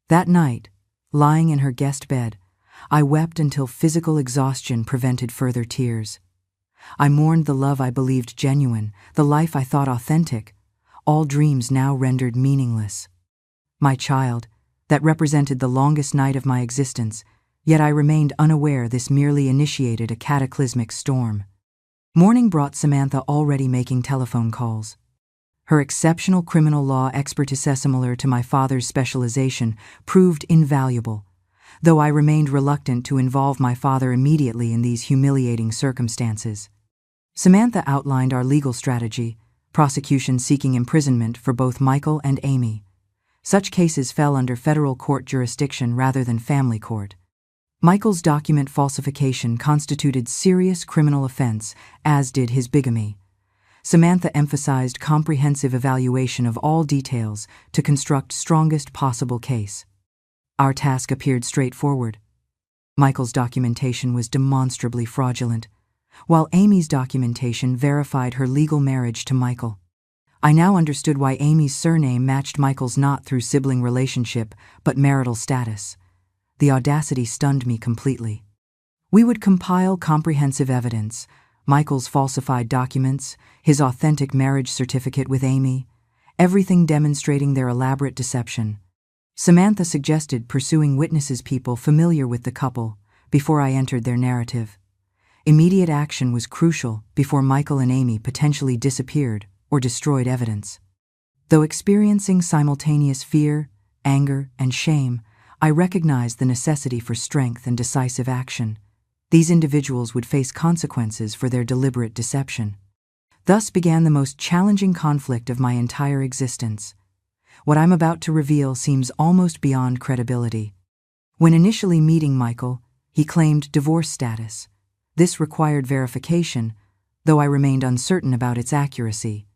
That night, lying in her guest bed, I wept until physical exhaustion prevented further tears. I mourned the love I believed genuine, the life I thought authentic, all dreams now rendered meaningless. My child, that represented the longest night of my existence, yet I remained unaware this merely initiated a cataclysmic storm. Morning brought Samantha already making telephone calls. Her exceptional criminal law expertise, similar to my father's specialization, proved invaluable, though I remained reluctant to involve my father immediately in these humiliating circumstances. Samantha outlined our legal strategy, prosecution seeking imprisonment for both Michael and Amy. Such cases fell under federal court jurisdiction rather than family court. Michael's document falsification constituted serious criminal offense, as did his bigamy. Samantha emphasized comprehensive evaluation of all details to construct strongest possible case. Our task appeared straightforward. Michael's documentation was demonstrably fraudulent, while Amy's documentation verified her legal marriage to Michael. I now understood why Amy's surname matched Michael's not through sibling relationship, but marital status. The audacity stunned me completely. We would compile comprehensive evidence, Michael's falsified documents, his authentic marriage certificate with Amy, everything demonstrating their elaborate deception. Samantha suggested pursuing witnesses, people familiar with the couple, before I entered their narrative. Immediate action was crucial before Michael and Amy potentially disappeared or destroyed evidence. Though experiencing simultaneous fear, anger, and shame, I recognized the necessity for strength and decisive action. These individuals would face consequences for their deliberate deception. Thus began the most challenging conflict of my entire existence. What I'm about to reveal seems almost beyond credibility. When initially meeting Michael, he claimed divorce status. This required verification, though I remained uncertain about its accuracy.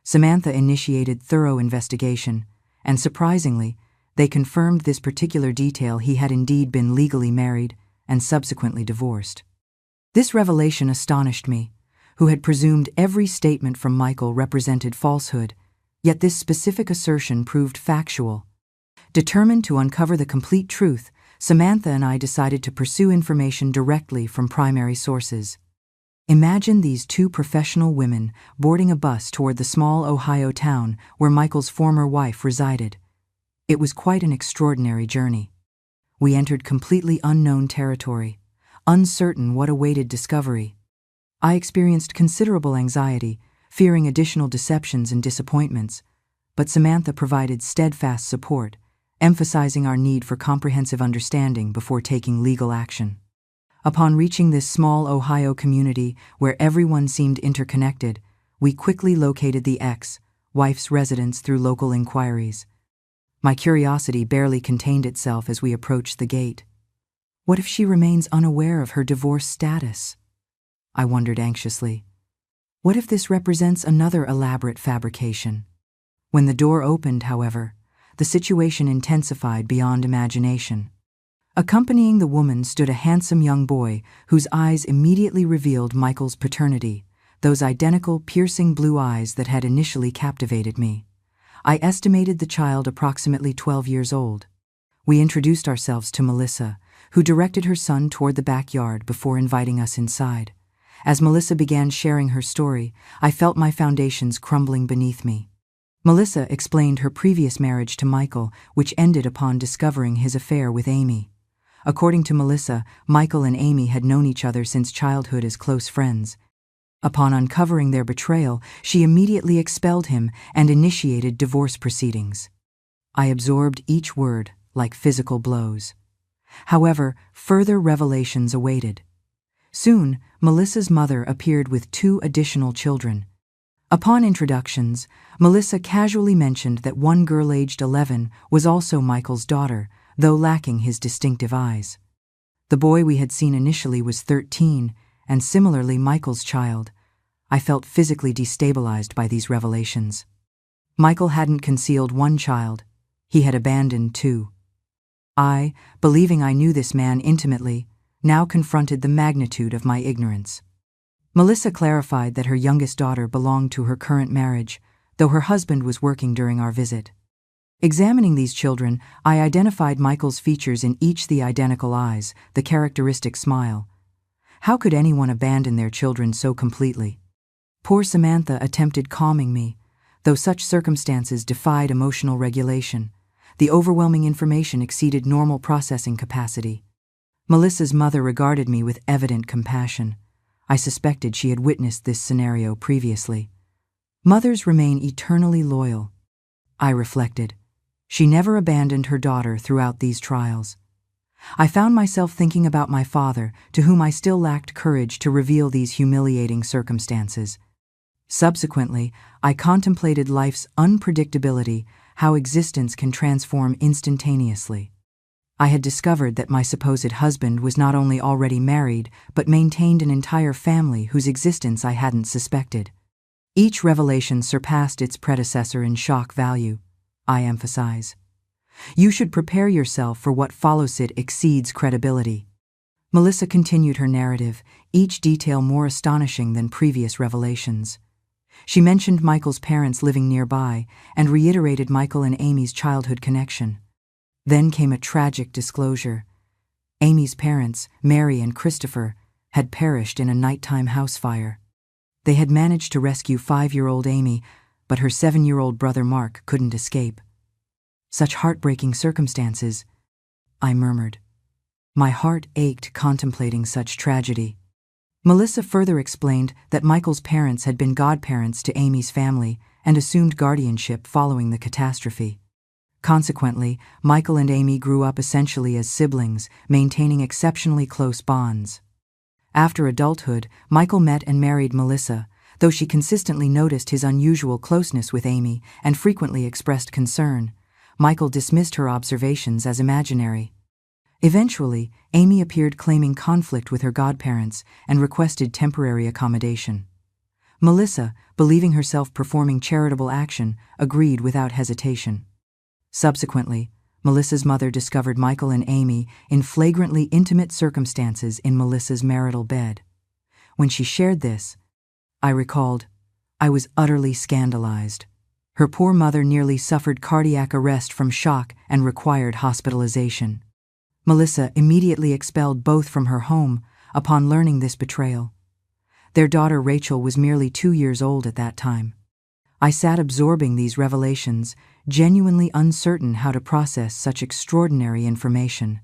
Samantha initiated thorough investigation, and surprisingly, they confirmed this particular detail: he had indeed been legally married and subsequently divorced. This revelation astonished me, who had presumed every statement from Michael represented falsehood, yet this specific assertion proved factual. Determined to uncover the complete truth, Samantha and I decided to pursue information directly from primary sources. Imagine these two professional women boarding a bus toward the small Ohio town where Michael's former wife resided. It was quite an extraordinary journey. We entered completely unknown territory, uncertain what awaited discovery. I experienced considerable anxiety, fearing additional deceptions and disappointments, but Samantha provided steadfast support, emphasizing our need for comprehensive understanding before taking legal action. Upon reaching this small Ohio community where everyone seemed interconnected, we quickly located the ex-wife's residence through local inquiries. My curiosity barely contained itself as we approached the gate. What if she remains unaware of her divorce status? I wondered anxiously. What if this represents another elaborate fabrication? When the door opened, however, the situation intensified beyond imagination. Accompanying the woman stood a handsome young boy whose eyes immediately revealed Michael's paternity, those identical, piercing blue eyes that had initially captivated me. I estimated the child approximately 12 years old. We introduced ourselves to Melissa, who directed her son toward the backyard before inviting us inside. As Melissa began sharing her story, I felt my foundations crumbling beneath me. Melissa explained her previous marriage to Michael, which ended upon discovering his affair with Amy. According to Melissa, Michael and Amy had known each other since childhood as close friends. Upon uncovering their betrayal, she immediately expelled him and initiated divorce proceedings. I absorbed each word like physical blows. However, further revelations awaited. Soon, Melissa's mother appeared with 2 additional children. Upon introductions, Melissa casually mentioned that one girl aged 11 was also Michael's daughter, though lacking his distinctive eyes. The boy we had seen initially was 13, and similarly Michael's child. I felt physically destabilized by these revelations. Michael hadn't concealed one child, he had abandoned 2. I, believing I knew this man intimately, now confronted the magnitude of my ignorance. Melissa clarified that her youngest daughter belonged to her current marriage, though her husband was working during our visit. Examining these children, I identified Michael's features in each: the identical eyes, the characteristic smile. How could anyone abandon their children so completely? Poor Samantha attempted calming me, though such circumstances defied emotional regulation. The overwhelming information exceeded normal processing capacity. Melissa's mother regarded me with evident compassion. I suspected she had witnessed this scenario previously. Mothers remain eternally loyal, I reflected. She never abandoned her daughter throughout these trials. I found myself thinking about my father, to whom I still lacked courage to reveal these humiliating circumstances. Subsequently, I contemplated life's unpredictability, how existence can transform instantaneously. I had discovered that my supposed husband was not only already married, but maintained an entire family whose existence I hadn't suspected. Each revelation surpassed its predecessor in shock value, I emphasize. You should prepare yourself for what follows. It exceeds credibility. Melissa continued her narrative, each detail more astonishing than previous revelations. She mentioned Michael's parents living nearby and reiterated Michael and Amy's childhood connection. Then came a tragic disclosure. Amy's parents, Mary and Christopher, had perished in a nighttime house fire. They had managed to rescue 5-year-old Amy, but her 7-year-old brother Mark couldn't escape. Such heartbreaking circumstances, I murmured. My heart ached contemplating such tragedy. Melissa further explained that Michael's parents had been godparents to Amy's family and assumed guardianship following the catastrophe. Consequently, Michael and Amy grew up essentially as siblings, maintaining exceptionally close bonds. After adulthood, Michael met and married Melissa, though she consistently noticed his unusual closeness with Amy and frequently expressed concern. Michael dismissed her observations as imaginary. Eventually, Amy appeared claiming conflict with her godparents and requested temporary accommodation. Melissa, believing herself performing charitable action, agreed without hesitation. Subsequently, Melissa's mother discovered Michael and Amy in flagrantly intimate circumstances in Melissa's marital bed. When she shared this, I recalled, I was utterly scandalized. Her poor mother nearly suffered cardiac arrest from shock and required hospitalization. Melissa immediately expelled both from her home upon learning this betrayal. Their daughter Rachel was merely 2 years old at that time. I sat absorbing these revelations, genuinely uncertain how to process such extraordinary information.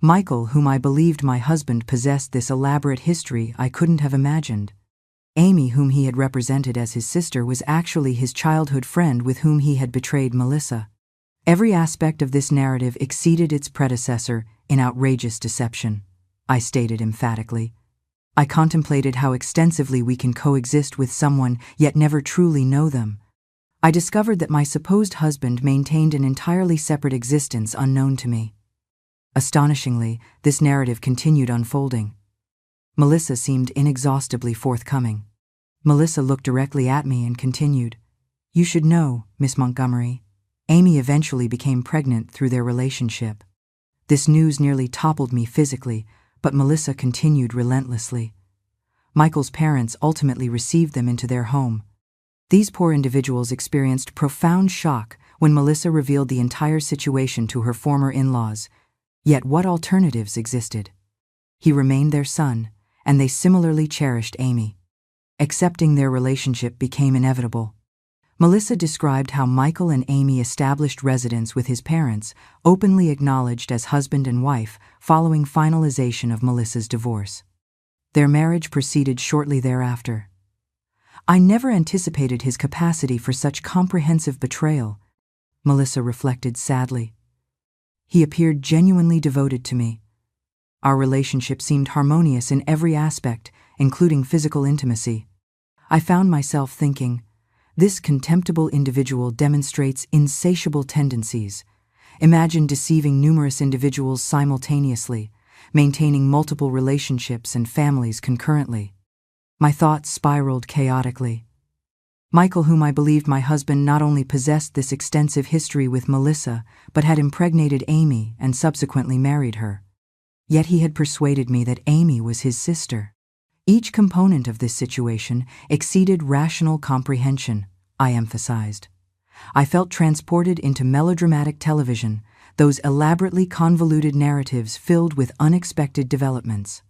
Michael, whom I believed my husband, possessed this elaborate history I couldn't have imagined. Amy, whom he had represented as his sister, was actually his childhood friend with whom he had betrayed Melissa. Every aspect of this narrative exceeded its predecessor in outrageous deception, I stated emphatically. I contemplated how extensively we can coexist with someone yet never truly know them. I discovered that my supposed husband maintained an entirely separate existence unknown to me. Astonishingly, this narrative continued unfolding. Melissa seemed inexhaustibly forthcoming. Melissa looked directly at me and continued, You should know, Miss Montgomery, Amy eventually became pregnant through their relationship. This news nearly toppled me physically, but Melissa continued relentlessly. Michael's parents ultimately received them into their home. These poor individuals experienced profound shock when Melissa revealed the entire situation to her former in-laws. Yet what alternatives existed? He remained their son, and they similarly cherished Amy. Accepting their relationship became inevitable. Melissa described how Michael and Amy established residence with his parents, openly acknowledged as husband and wife, following finalization of Melissa's divorce. Their marriage proceeded shortly thereafter. I never anticipated his capacity for such comprehensive betrayal, Melissa reflected sadly. He appeared genuinely devoted to me. Our relationship seemed harmonious in every aspect, including physical intimacy. I found myself thinking, this contemptible individual demonstrates insatiable tendencies. Imagine deceiving numerous individuals simultaneously, maintaining multiple relationships and families concurrently. My thoughts spiraled chaotically. Michael, whom I believed my husband, not only possessed this extensive history with Melissa, but had impregnated Amy and subsequently married her. Yet he had persuaded me that Amy was his sister. Each component of this situation exceeded rational comprehension, I emphasized. I felt transported into melodramatic television, those elaborately convoluted narratives filled with unexpected developments.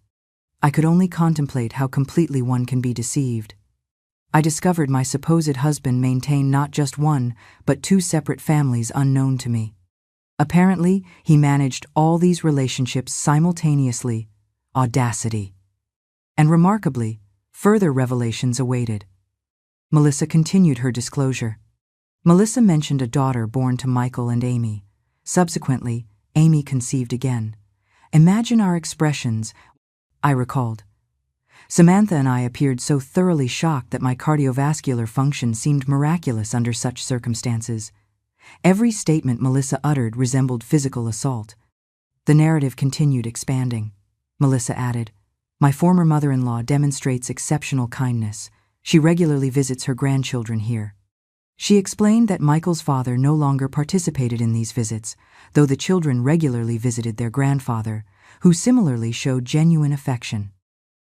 I could only contemplate how completely one can be deceived. I discovered my supposed husband maintained not just one, but two separate families unknown to me. Apparently, he managed all these relationships simultaneously. Audacity. And remarkably, further revelations awaited. Melissa continued her disclosure. Melissa mentioned a daughter born to Michael and Amy. Subsequently, Amy conceived again. Imagine our expressions, I recalled. Samantha and I appeared so thoroughly shocked that my cardiovascular function seemed miraculous under such circumstances. Every statement Melissa uttered resembled physical assault. The narrative continued expanding. Melissa added, "My former mother-in-law demonstrates exceptional kindness. She regularly visits her grandchildren here." She explained that Michael's father no longer participated in these visits, though the children regularly visited their grandfather, who similarly showed genuine affection.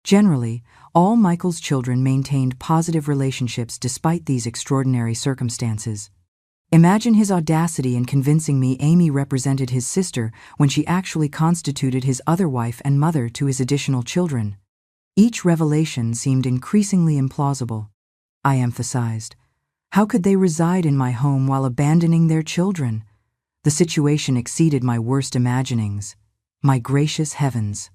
Generally, all Michael's children maintained positive relationships despite these extraordinary circumstances. Imagine his audacity in convincing me Amy represented his sister when she actually constituted his other wife and mother to his additional children. Each revelation seemed increasingly implausible. I emphasized, how could they reside in my home while abandoning their children? The situation exceeded my worst imaginings. My gracious heavens!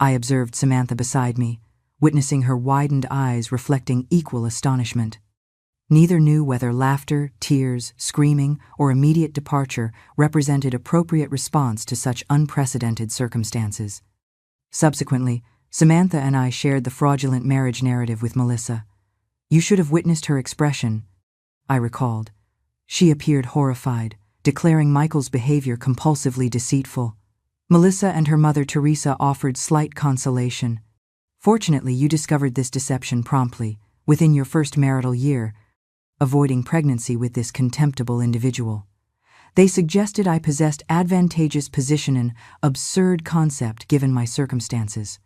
I observed Samantha beside me, witnessing her widened eyes reflecting equal astonishment. Neither knew whether laughter, tears, screaming, or immediate departure represented appropriate response to such unprecedented circumstances. Subsequently, Samantha and I shared the fraudulent marriage narrative with Melissa. "You should have witnessed her expression," I recalled. She appeared horrified, declaring Michael's behavior compulsively deceitful. Melissa and her mother Teresa offered slight consolation. "Fortunately, you discovered this deception promptly, within your first marital year, avoiding pregnancy with this contemptible individual." They suggested I possessed advantageous position, an absurd concept given my circumstances.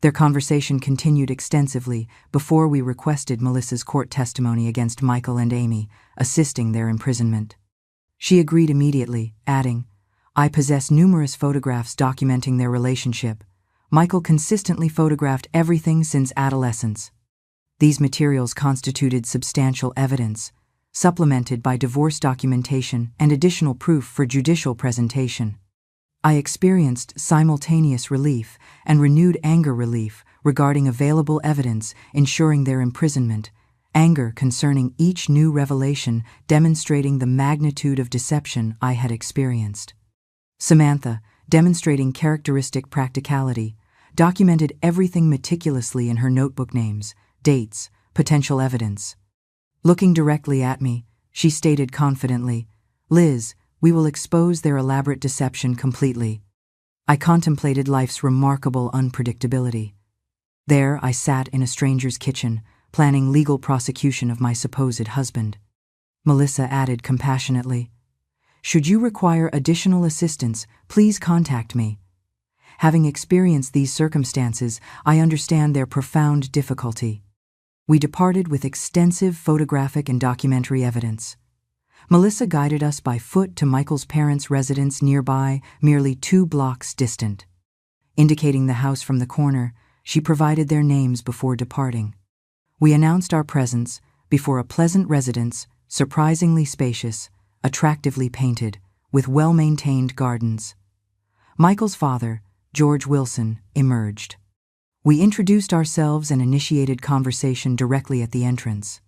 Their conversation continued extensively before we requested Melissa's court testimony against Michael and Amy, assisting their imprisonment. She agreed immediately, adding, "I possess numerous photographs documenting their relationship. Michael consistently photographed everything since adolescence." These materials constituted substantial evidence, supplemented by divorce documentation and additional proof for judicial presentation. I experienced simultaneous relief and renewed anger relief regarding available evidence ensuring their imprisonment, anger concerning each new revelation demonstrating the magnitude of deception I had experienced. Samantha, demonstrating characteristic practicality, documented everything meticulously in her notebook: names, dates, potential evidence. Looking directly at me, she stated confidently, "Liz, we will expose their elaborate deception completely." I contemplated life's remarkable unpredictability. There I sat in a stranger's kitchen, planning legal prosecution of my supposed husband. Melissa added compassionately, "Should you require additional assistance, please contact me." Having experienced these circumstances, I understand their profound difficulty. We departed with extensive photographic and documentary evidence. Melissa guided us by foot to Michael's parents' residence nearby, merely 2 blocks distant. Indicating the house from the corner, she provided their names before departing. We announced our presence before a pleasant residence, surprisingly spacious, attractively painted, with well-maintained gardens. Michael's father, George Wilson, emerged. We introduced ourselves and initiated conversation directly at the entrance.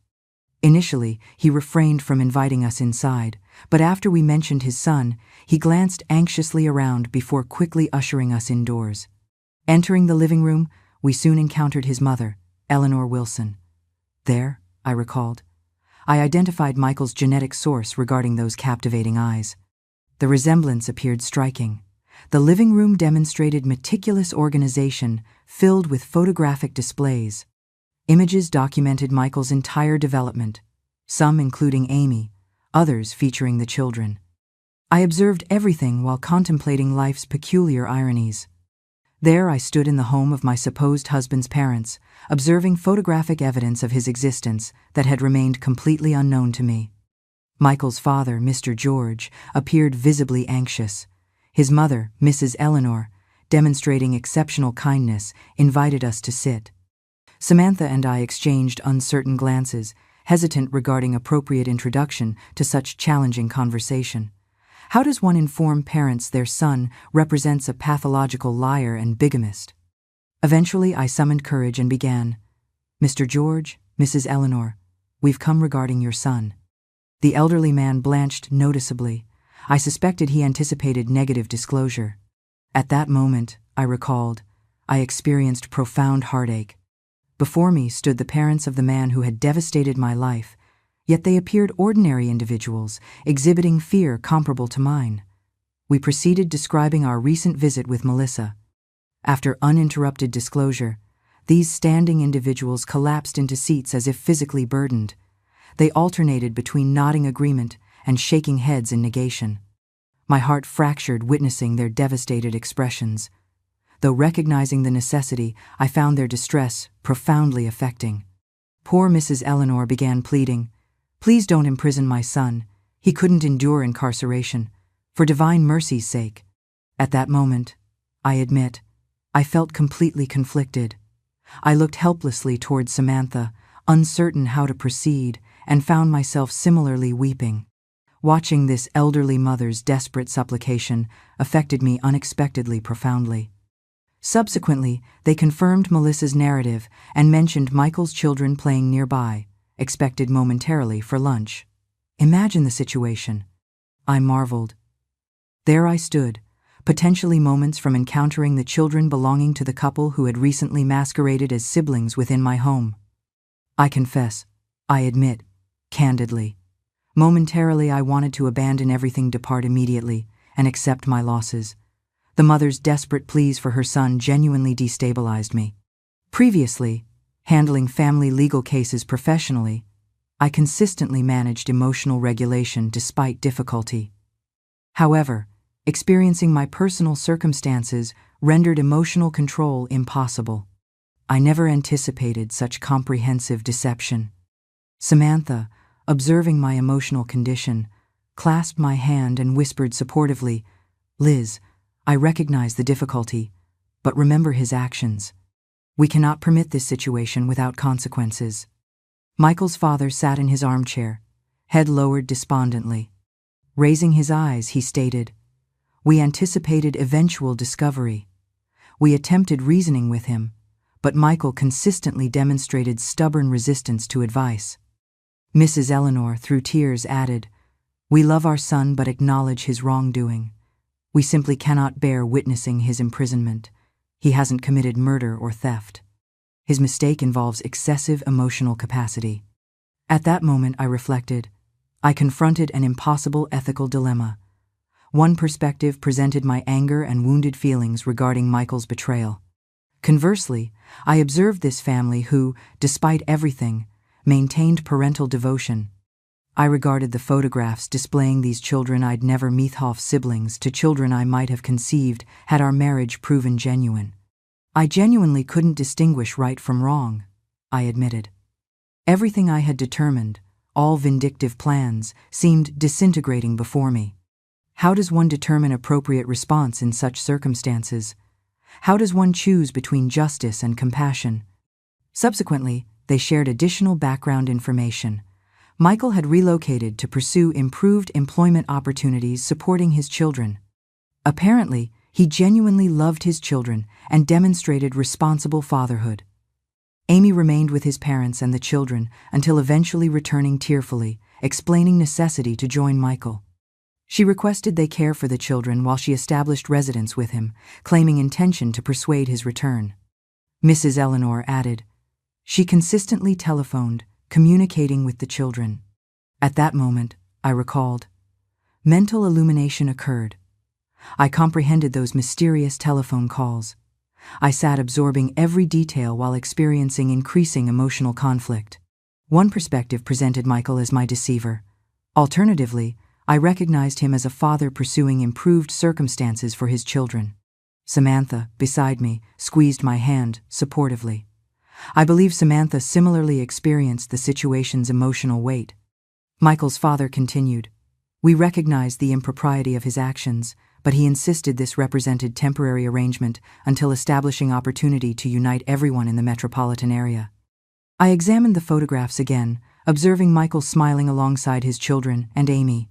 Initially, he refrained from inviting us inside, but after we mentioned his son, he glanced anxiously around before quickly ushering us indoors. Entering the living room, we soon encountered his mother, Eleanor Wilson. There, I recalled, I identified Michael's genetic source regarding those captivating eyes. The resemblance appeared striking. The living room demonstrated meticulous organization, filled with photographic displays. Images documented Michael's entire development, some including Amy, others featuring the children. I observed everything while contemplating life's peculiar ironies. There I stood in the home of my supposed husband's parents, observing photographic evidence of his existence that had remained completely unknown to me. Michael's father, Mr. George, appeared visibly anxious. His mother, Mrs. Eleanor, demonstrating exceptional kindness, invited us to sit. Samantha and I exchanged uncertain glances, hesitant regarding appropriate introduction to such challenging conversation. How does one inform parents their son represents a pathological liar and bigamist? Eventually, I summoned courage and began. "Mr. George, Mrs. Eleanor, we've come regarding your son." The elderly man blanched noticeably. I suspected he anticipated negative disclosure. At that moment, I recalled, I experienced profound heartache. Before me stood the parents of the man who had devastated my life, yet they appeared ordinary individuals, exhibiting fear comparable to mine. We proceeded describing our recent visit with Melissa. After uninterrupted disclosure, these standing individuals collapsed into seats as if physically burdened. They alternated between nodding agreement and shaking heads in negation. My heart fractured witnessing their devastated expressions. Though recognizing the necessity, I found their distress profoundly affecting. Poor Mrs. Eleanor began pleading, "Please don't imprison my son. He couldn't endure incarceration. For divine mercy's sake." At that moment, I admit, I felt completely conflicted. I looked helplessly toward Samantha, uncertain how to proceed, and found myself similarly weeping. Watching this elderly mother's desperate supplication affected me unexpectedly profoundly. Subsequently, they confirmed Melissa's narrative and mentioned Michael's children playing nearby, expected momentarily for lunch. Imagine the situation. I marveled. There I stood, potentially moments from encountering the children belonging to the couple who had recently masqueraded as siblings within my home. I confess, I admit, candidly. Momentarily I wanted to abandon everything, depart immediately, and accept my losses. The mother's desperate pleas for her son genuinely destabilized me. Previously, handling family legal cases professionally, I consistently managed emotional regulation despite difficulty. However, experiencing my personal circumstances rendered emotional control impossible. I never anticipated such comprehensive deception. Samantha, observing my emotional condition, clasped my hand and whispered supportively, "Liz, I recognize the difficulty, but remember his actions. We cannot permit this situation without consequences." Michael's father sat in his armchair, head lowered despondently. Raising his eyes, he stated, "We anticipated eventual discovery. We attempted reasoning with him, but Michael consistently demonstrated stubborn resistance to advice." Mrs. Eleanor, through tears, added, "We love our son but acknowledge his wrongdoing. We simply cannot bear witnessing his imprisonment. He hasn't committed murder or theft. His mistake involves excessive emotional capacity." At that moment, I reflected. I confronted an impossible ethical dilemma. One perspective presented my anger and wounded feelings regarding Michael's betrayal. Conversely, I observed this family who, despite everything, maintained parental devotion. I regarded the photographs displaying these children I'd never Meathoff siblings to children I might have conceived had our marriage proven genuine. I genuinely couldn't distinguish right from wrong, I admitted. Everything I had determined, all vindictive plans, seemed disintegrating before me. How does one determine appropriate response in such circumstances? How does one choose between justice and compassion? Subsequently, they shared additional background information. Michael had relocated to pursue improved employment opportunities supporting his children. Apparently, he genuinely loved his children and demonstrated responsible fatherhood. Amy remained with his parents and the children until eventually returning tearfully, explaining necessity to join Michael. She requested they care for the children while she established residence with him, claiming intention to persuade his return. Mrs. Eleanor added, "She consistently telephoned, communicating with the children." At that moment, I recalled. Mental illumination occurred. I comprehended those mysterious telephone calls. I sat absorbing every detail while experiencing increasing emotional conflict. One perspective presented Michael as my deceiver. Alternatively, I recognized him as a father pursuing improved circumstances for his children. Samantha, beside me, squeezed my hand supportively. I believe Samantha similarly experienced the situation's emotional weight. Michael's father continued, "We recognize the impropriety of his actions, but but he insisted this represented temporary arrangement until establishing opportunity to unite everyone in the metropolitan area. I examined the photographs again, observing Michael smiling alongside his children and Amy.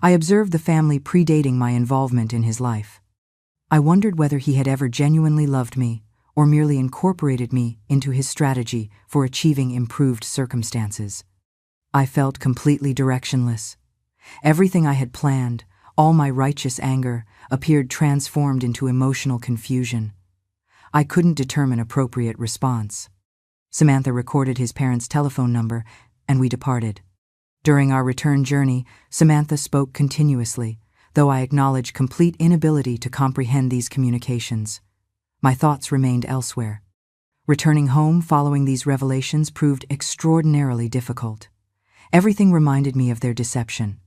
I observed the family predating my involvement in his life. I wondered whether he had ever genuinely loved me or merely incorporated me into his strategy for achieving improved circumstances. I felt completely directionless. Everything I had planned, all my righteous anger, appeared transformed into emotional confusion. I couldn't determine appropriate response. Samantha recorded his parents' telephone number, and we departed. During our return journey, Samantha spoke continuously, though I acknowledged complete inability to comprehend these communications. My thoughts remained elsewhere. Returning home following these revelations proved extraordinarily difficult. Everything reminded me of their deception.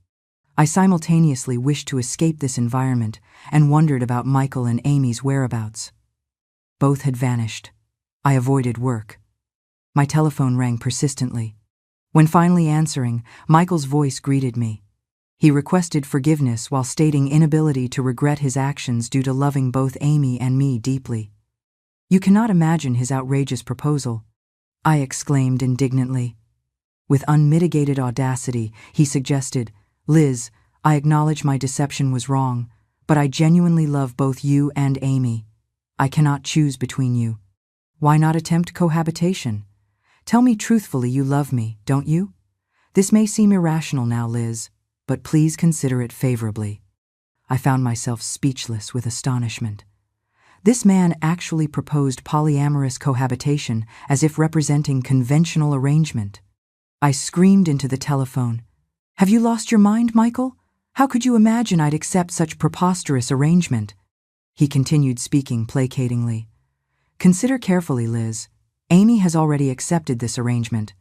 I simultaneously wished to escape this environment and wondered about Michael and Amy's whereabouts. Both had vanished. I avoided work. My telephone rang persistently. When finally answering, Michael's voice greeted me. He requested forgiveness while stating inability to regret his actions due to loving both Amy and me deeply. "You cannot imagine his outrageous proposal," I exclaimed indignantly. With unmitigated audacity, he suggested, "Liz, I acknowledge my deception was wrong, but I genuinely love both you and Amy. I cannot choose between you. Why not attempt cohabitation? Tell me truthfully you love me, don't you? This may seem irrational now, Liz, but please consider it favorably." I found myself speechless with astonishment. This man actually proposed polyamorous cohabitation as if representing conventional arrangement. I screamed into the telephone, "Have you lost your mind, Michael? How could you imagine I'd accept such preposterous arrangement?" He continued speaking placatingly. "Consider carefully, Liz. Amy has already accepted this arrangement.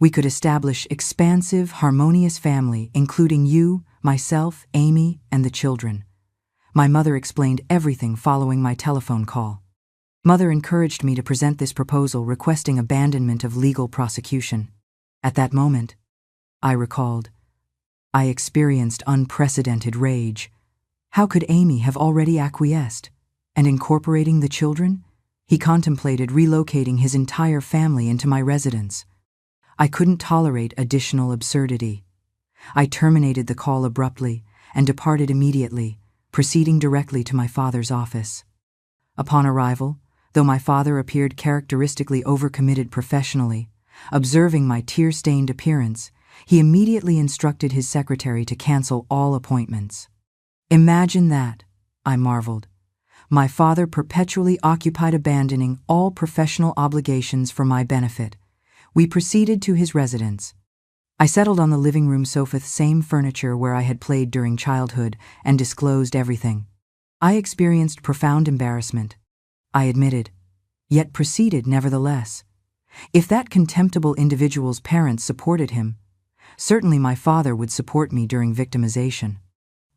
We could establish expansive, harmonious family, including you, myself, Amy, and the children." My mother explained everything following my telephone call. Mother encouraged me to present this proposal requesting abandonment of legal prosecution. At that moment, I recalled, I experienced unprecedented rage. How could Amy have already acquiesced? And incorporating the children? He contemplated relocating his entire family into my residence. I couldn't tolerate additional absurdity. I terminated the call abruptly and departed immediately, proceeding directly to my father's office. Upon arrival, though my father appeared characteristically overcommitted professionally, observing my tear-stained appearance, he immediately instructed his secretary to cancel all appointments. Imagine that, I marveled. My father perpetually occupied abandoning all professional obligations for my benefit. We proceeded to his residence. I settled on the living room sofa, the same furniture where I had played during childhood, and disclosed everything. I experienced profound embarrassment, I admitted, yet proceeded nevertheless. If that contemptible individual's parents supported him, certainly my father would support me during victimization.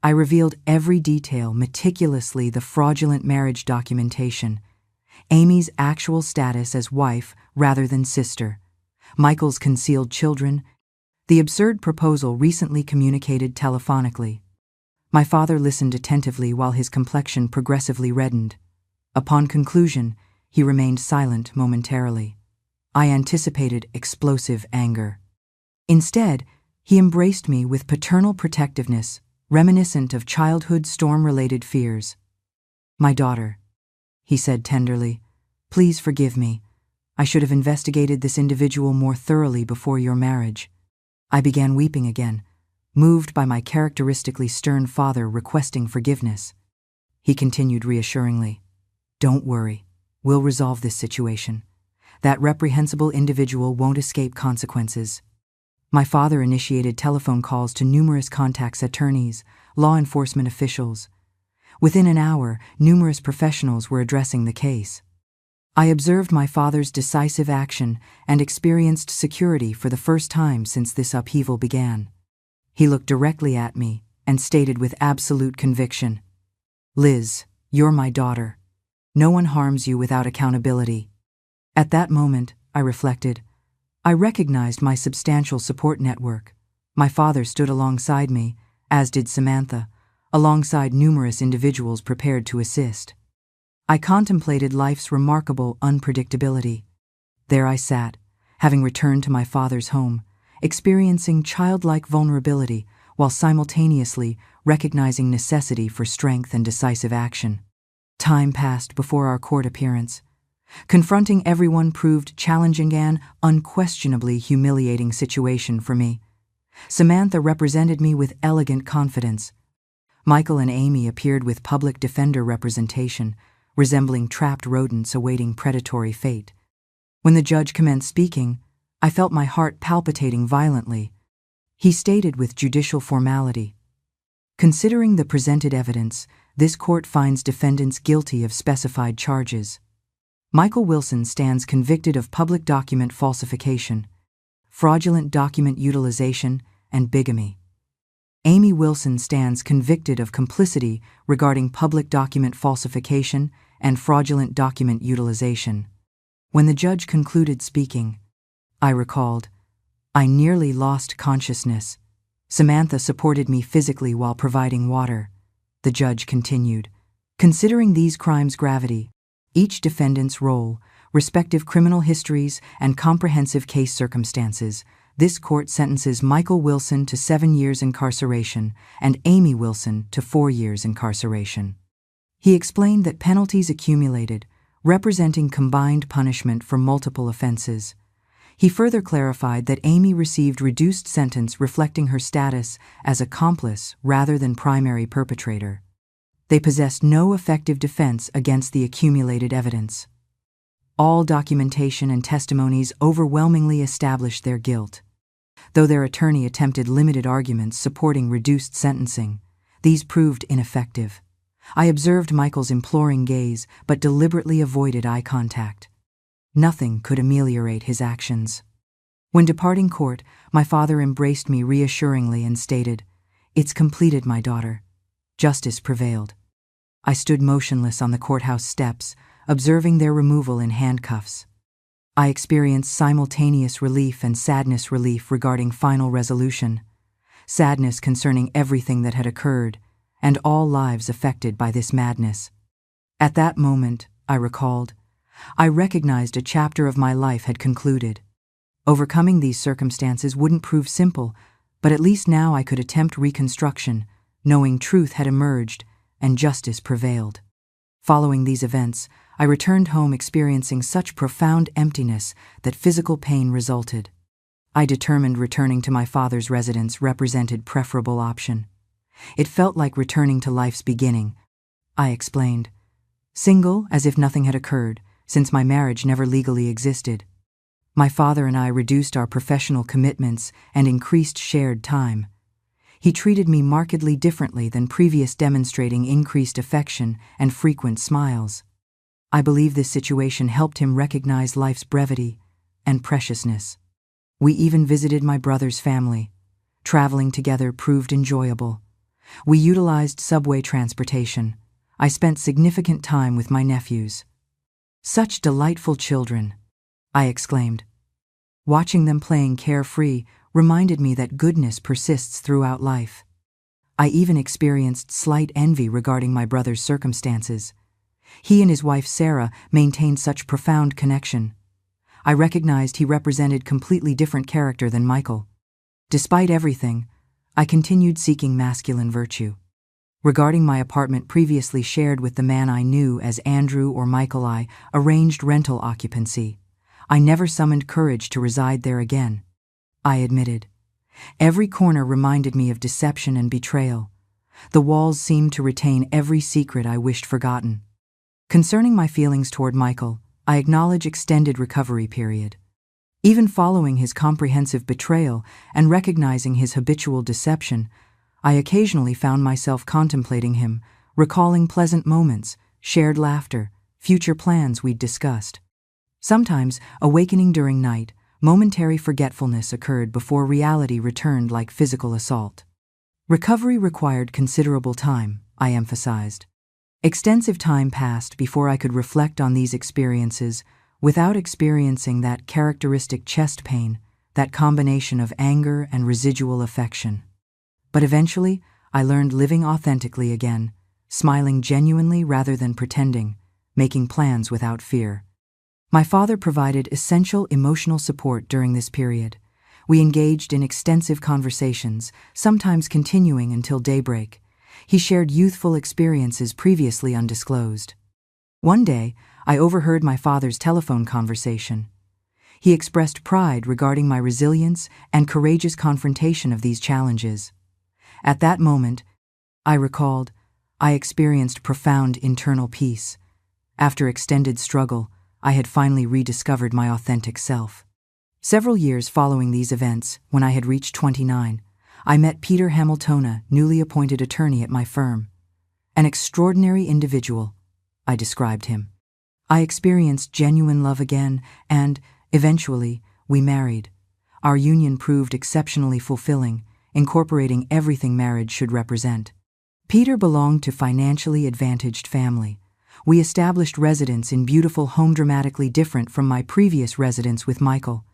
I revealed every detail meticulously: the fraudulent marriage documentation, Amy's actual status as wife rather than sister, Michael's concealed children, the absurd proposal recently communicated telephonically. My father listened attentively while his complexion progressively reddened. Upon conclusion, he remained silent momentarily. I anticipated explosive anger. Instead, he embraced me with paternal protectiveness, reminiscent of childhood storm-related fears. "My daughter," he said tenderly, "please forgive me. I should have investigated this individual more thoroughly before your marriage." I began weeping again, moved by my characteristically stern father requesting forgiveness. He continued reassuringly, "Don't worry, we'll resolve this situation. That reprehensible individual won't escape consequences." My father initiated telephone calls to numerous contacts: attorneys, law enforcement officials. Within an hour, numerous professionals were addressing the case. I observed my father's decisive action and experienced security for the first time since this upheaval began. He looked directly at me and stated with absolute conviction, "Liz, you're my daughter. No one harms you without accountability." At that moment, I reflected, I recognized my substantial support network. My father stood alongside me, as did Samantha, alongside numerous individuals prepared to assist. I contemplated life's remarkable unpredictability. There I sat, having returned to my father's home, experiencing childlike vulnerability while simultaneously recognizing necessity for strength and decisive action. Time passed before our court appearance. Confronting everyone proved challenging and unquestionably humiliating situation for me. Samantha represented me with elegant confidence. Michael and Amy appeared with public defender representation, resembling trapped rodents awaiting predatory fate. When the judge commenced speaking, I felt my heart palpitating violently. He stated with judicial formality, "Considering the presented evidence, this court finds defendants guilty of specified charges. Michael Wilson stands convicted of public document falsification, fraudulent document utilization, and bigamy. Amy Wilson stands convicted of complicity regarding public document falsification and fraudulent document utilization." When the judge concluded speaking, I recalled, I nearly lost consciousness. Samantha supported me physically while providing water. The judge continued, "Considering these crimes' gravity, each defendant's role, respective criminal histories, and comprehensive case circumstances, this court sentences Michael Wilson to 7 years incarceration and Amy Wilson to 4 years incarceration." He explained that penalties accumulated, representing combined punishment for multiple offenses. He further clarified that Amy received reduced sentence reflecting her status as accomplice rather than primary perpetrator. They possessed no effective defense against the accumulated evidence. All documentation and testimonies overwhelmingly established their guilt. Though their attorney attempted limited arguments supporting reduced sentencing, these proved ineffective. I observed Michael's imploring gaze but deliberately avoided eye contact. Nothing could ameliorate his actions. When departing court, my father embraced me reassuringly and stated, "It's completed, my daughter. Justice prevailed." I stood motionless on the courthouse steps, observing their removal in handcuffs. I experienced simultaneous relief and sadness relief regarding final resolution, sadness concerning everything that had occurred, and all lives affected by this madness. At that moment, I recalled, I recognized a chapter of my life had concluded. Overcoming these circumstances wouldn't prove simple, but at least now I could attempt reconstruction, knowing truth had emerged and justice prevailed. Following these events, I returned home experiencing such profound emptiness that physical pain resulted. I determined returning to my father's residence represented preferable option. It felt like returning to life's beginning, I explained. Single, as if nothing had occurred, since my marriage never legally existed. My father and I reduced our professional commitments and increased shared time. He treated me markedly differently than previous, demonstrating increased affection and frequent smiles. I believe this situation helped him recognize life's brevity and preciousness. We even visited my brother's family. Traveling together proved enjoyable. We utilized subway transportation. I spent significant time with my nephews. "Such delightful children," I exclaimed. Watching them playing carefree reminded me that goodness persists throughout life. I even experienced slight envy regarding my brother's circumstances. He and his wife Sarah maintained such profound connection. I recognized he represented completely different character than Michael. Despite everything, I continued seeking masculine virtue. Regarding my apartment previously shared with the man I knew as Andrew or Michael, I arranged rental occupancy. I never summoned courage to reside there again. I admitted. Every corner reminded me of deception and betrayal. The walls seemed to retain every secret I wished forgotten. Concerning my feelings toward Michael, I acknowledge extended recovery period. Even following his comprehensive betrayal and recognizing his habitual deception, I occasionally found myself contemplating him, recalling pleasant moments, shared laughter, future plans we'd discussed. Sometimes, awakening during night, momentary forgetfulness occurred before reality returned like physical assault. Recovery required considerable time, I emphasized. Extensive time passed before I could reflect on these experiences without experiencing that characteristic chest pain, that combination of anger and residual affection. But eventually, I learned living authentically again, smiling genuinely rather than pretending, making plans without fear. My father provided essential emotional support during this period. We engaged in extensive conversations, sometimes continuing until daybreak. He shared youthful experiences previously undisclosed. One day, I overheard my father's telephone conversation. He expressed pride regarding my resilience and courageous confrontation of these challenges. At that moment, I recalled, I experienced profound internal peace. After extended struggle, I had finally rediscovered my authentic self. Several years following these events, when I had reached 29, I met Peter Hamiltona, newly appointed attorney at my firm. An extraordinary individual, I described him. I experienced genuine love again, and, eventually, we married. Our union proved exceptionally fulfilling, incorporating everything marriage should represent. Peter belonged to financially advantaged family. We established residence in beautiful home dramatically different from my previous residence with Michael.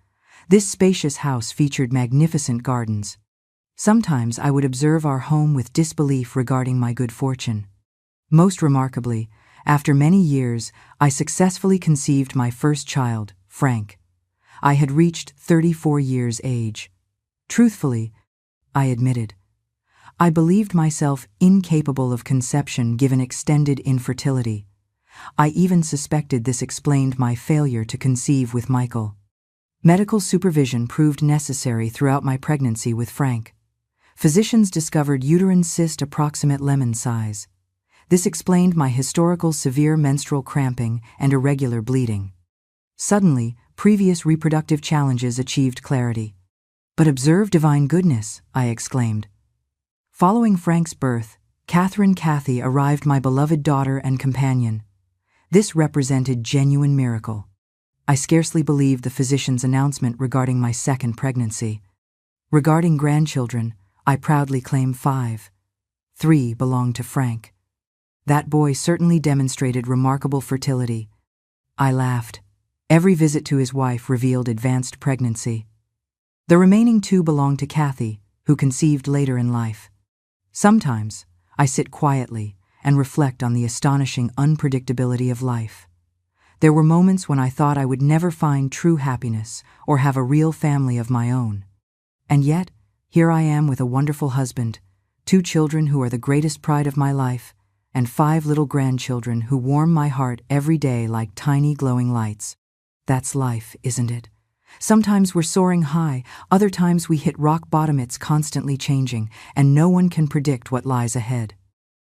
This spacious house featured magnificent gardens. Sometimes I would observe our home with disbelief regarding my good fortune. Most remarkably, after many years, I successfully conceived my first child, Frank. I had reached 34 years age. Truthfully, I admitted, I believed myself incapable of conception given extended infertility. I even suspected this explained my failure to conceive with Michael. Medical supervision proved necessary throughout my pregnancy with Frank. Physicians discovered uterine cyst approximate lemon size. This explained my historical severe menstrual cramping and irregular bleeding. Suddenly, previous reproductive challenges achieved clarity. But observe divine goodness, I exclaimed. Following Frank's birth, Kathy arrived, my beloved daughter and companion. This represented genuine miracle. I scarcely believed the physician's announcement regarding my second pregnancy. Regarding grandchildren, I proudly claim 5. 3 belonged to Frank. That boy certainly demonstrated remarkable fertility. I laughed. Every visit to his wife revealed advanced pregnancy. The remaining 2 belonged to Kathy, who conceived later in life. Sometimes, I sit quietly and reflect on the astonishing unpredictability of life. There were moments when I thought I would never find true happiness or have a real family of my own. And yet, here I am with a wonderful husband, 2 children who are the greatest pride of my life, and 5 little grandchildren who warm my heart every day like tiny glowing lights. That's life, isn't it? Sometimes we're soaring high, other times we hit rock bottom. It's constantly changing, and no one can predict what lies ahead.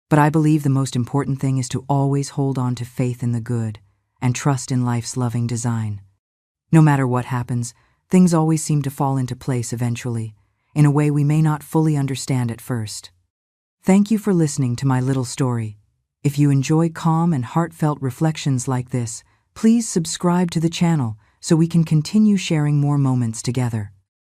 But I believe the most important thing is to always hold on to faith in the good and trust in life's loving design. No matter what happens, things always seem to fall into place eventually, in a way we may not fully understand at first. Thank you for listening to my little story. If you enjoy calm and heartfelt reflections like this, please subscribe to the channel so we can continue sharing more moments together.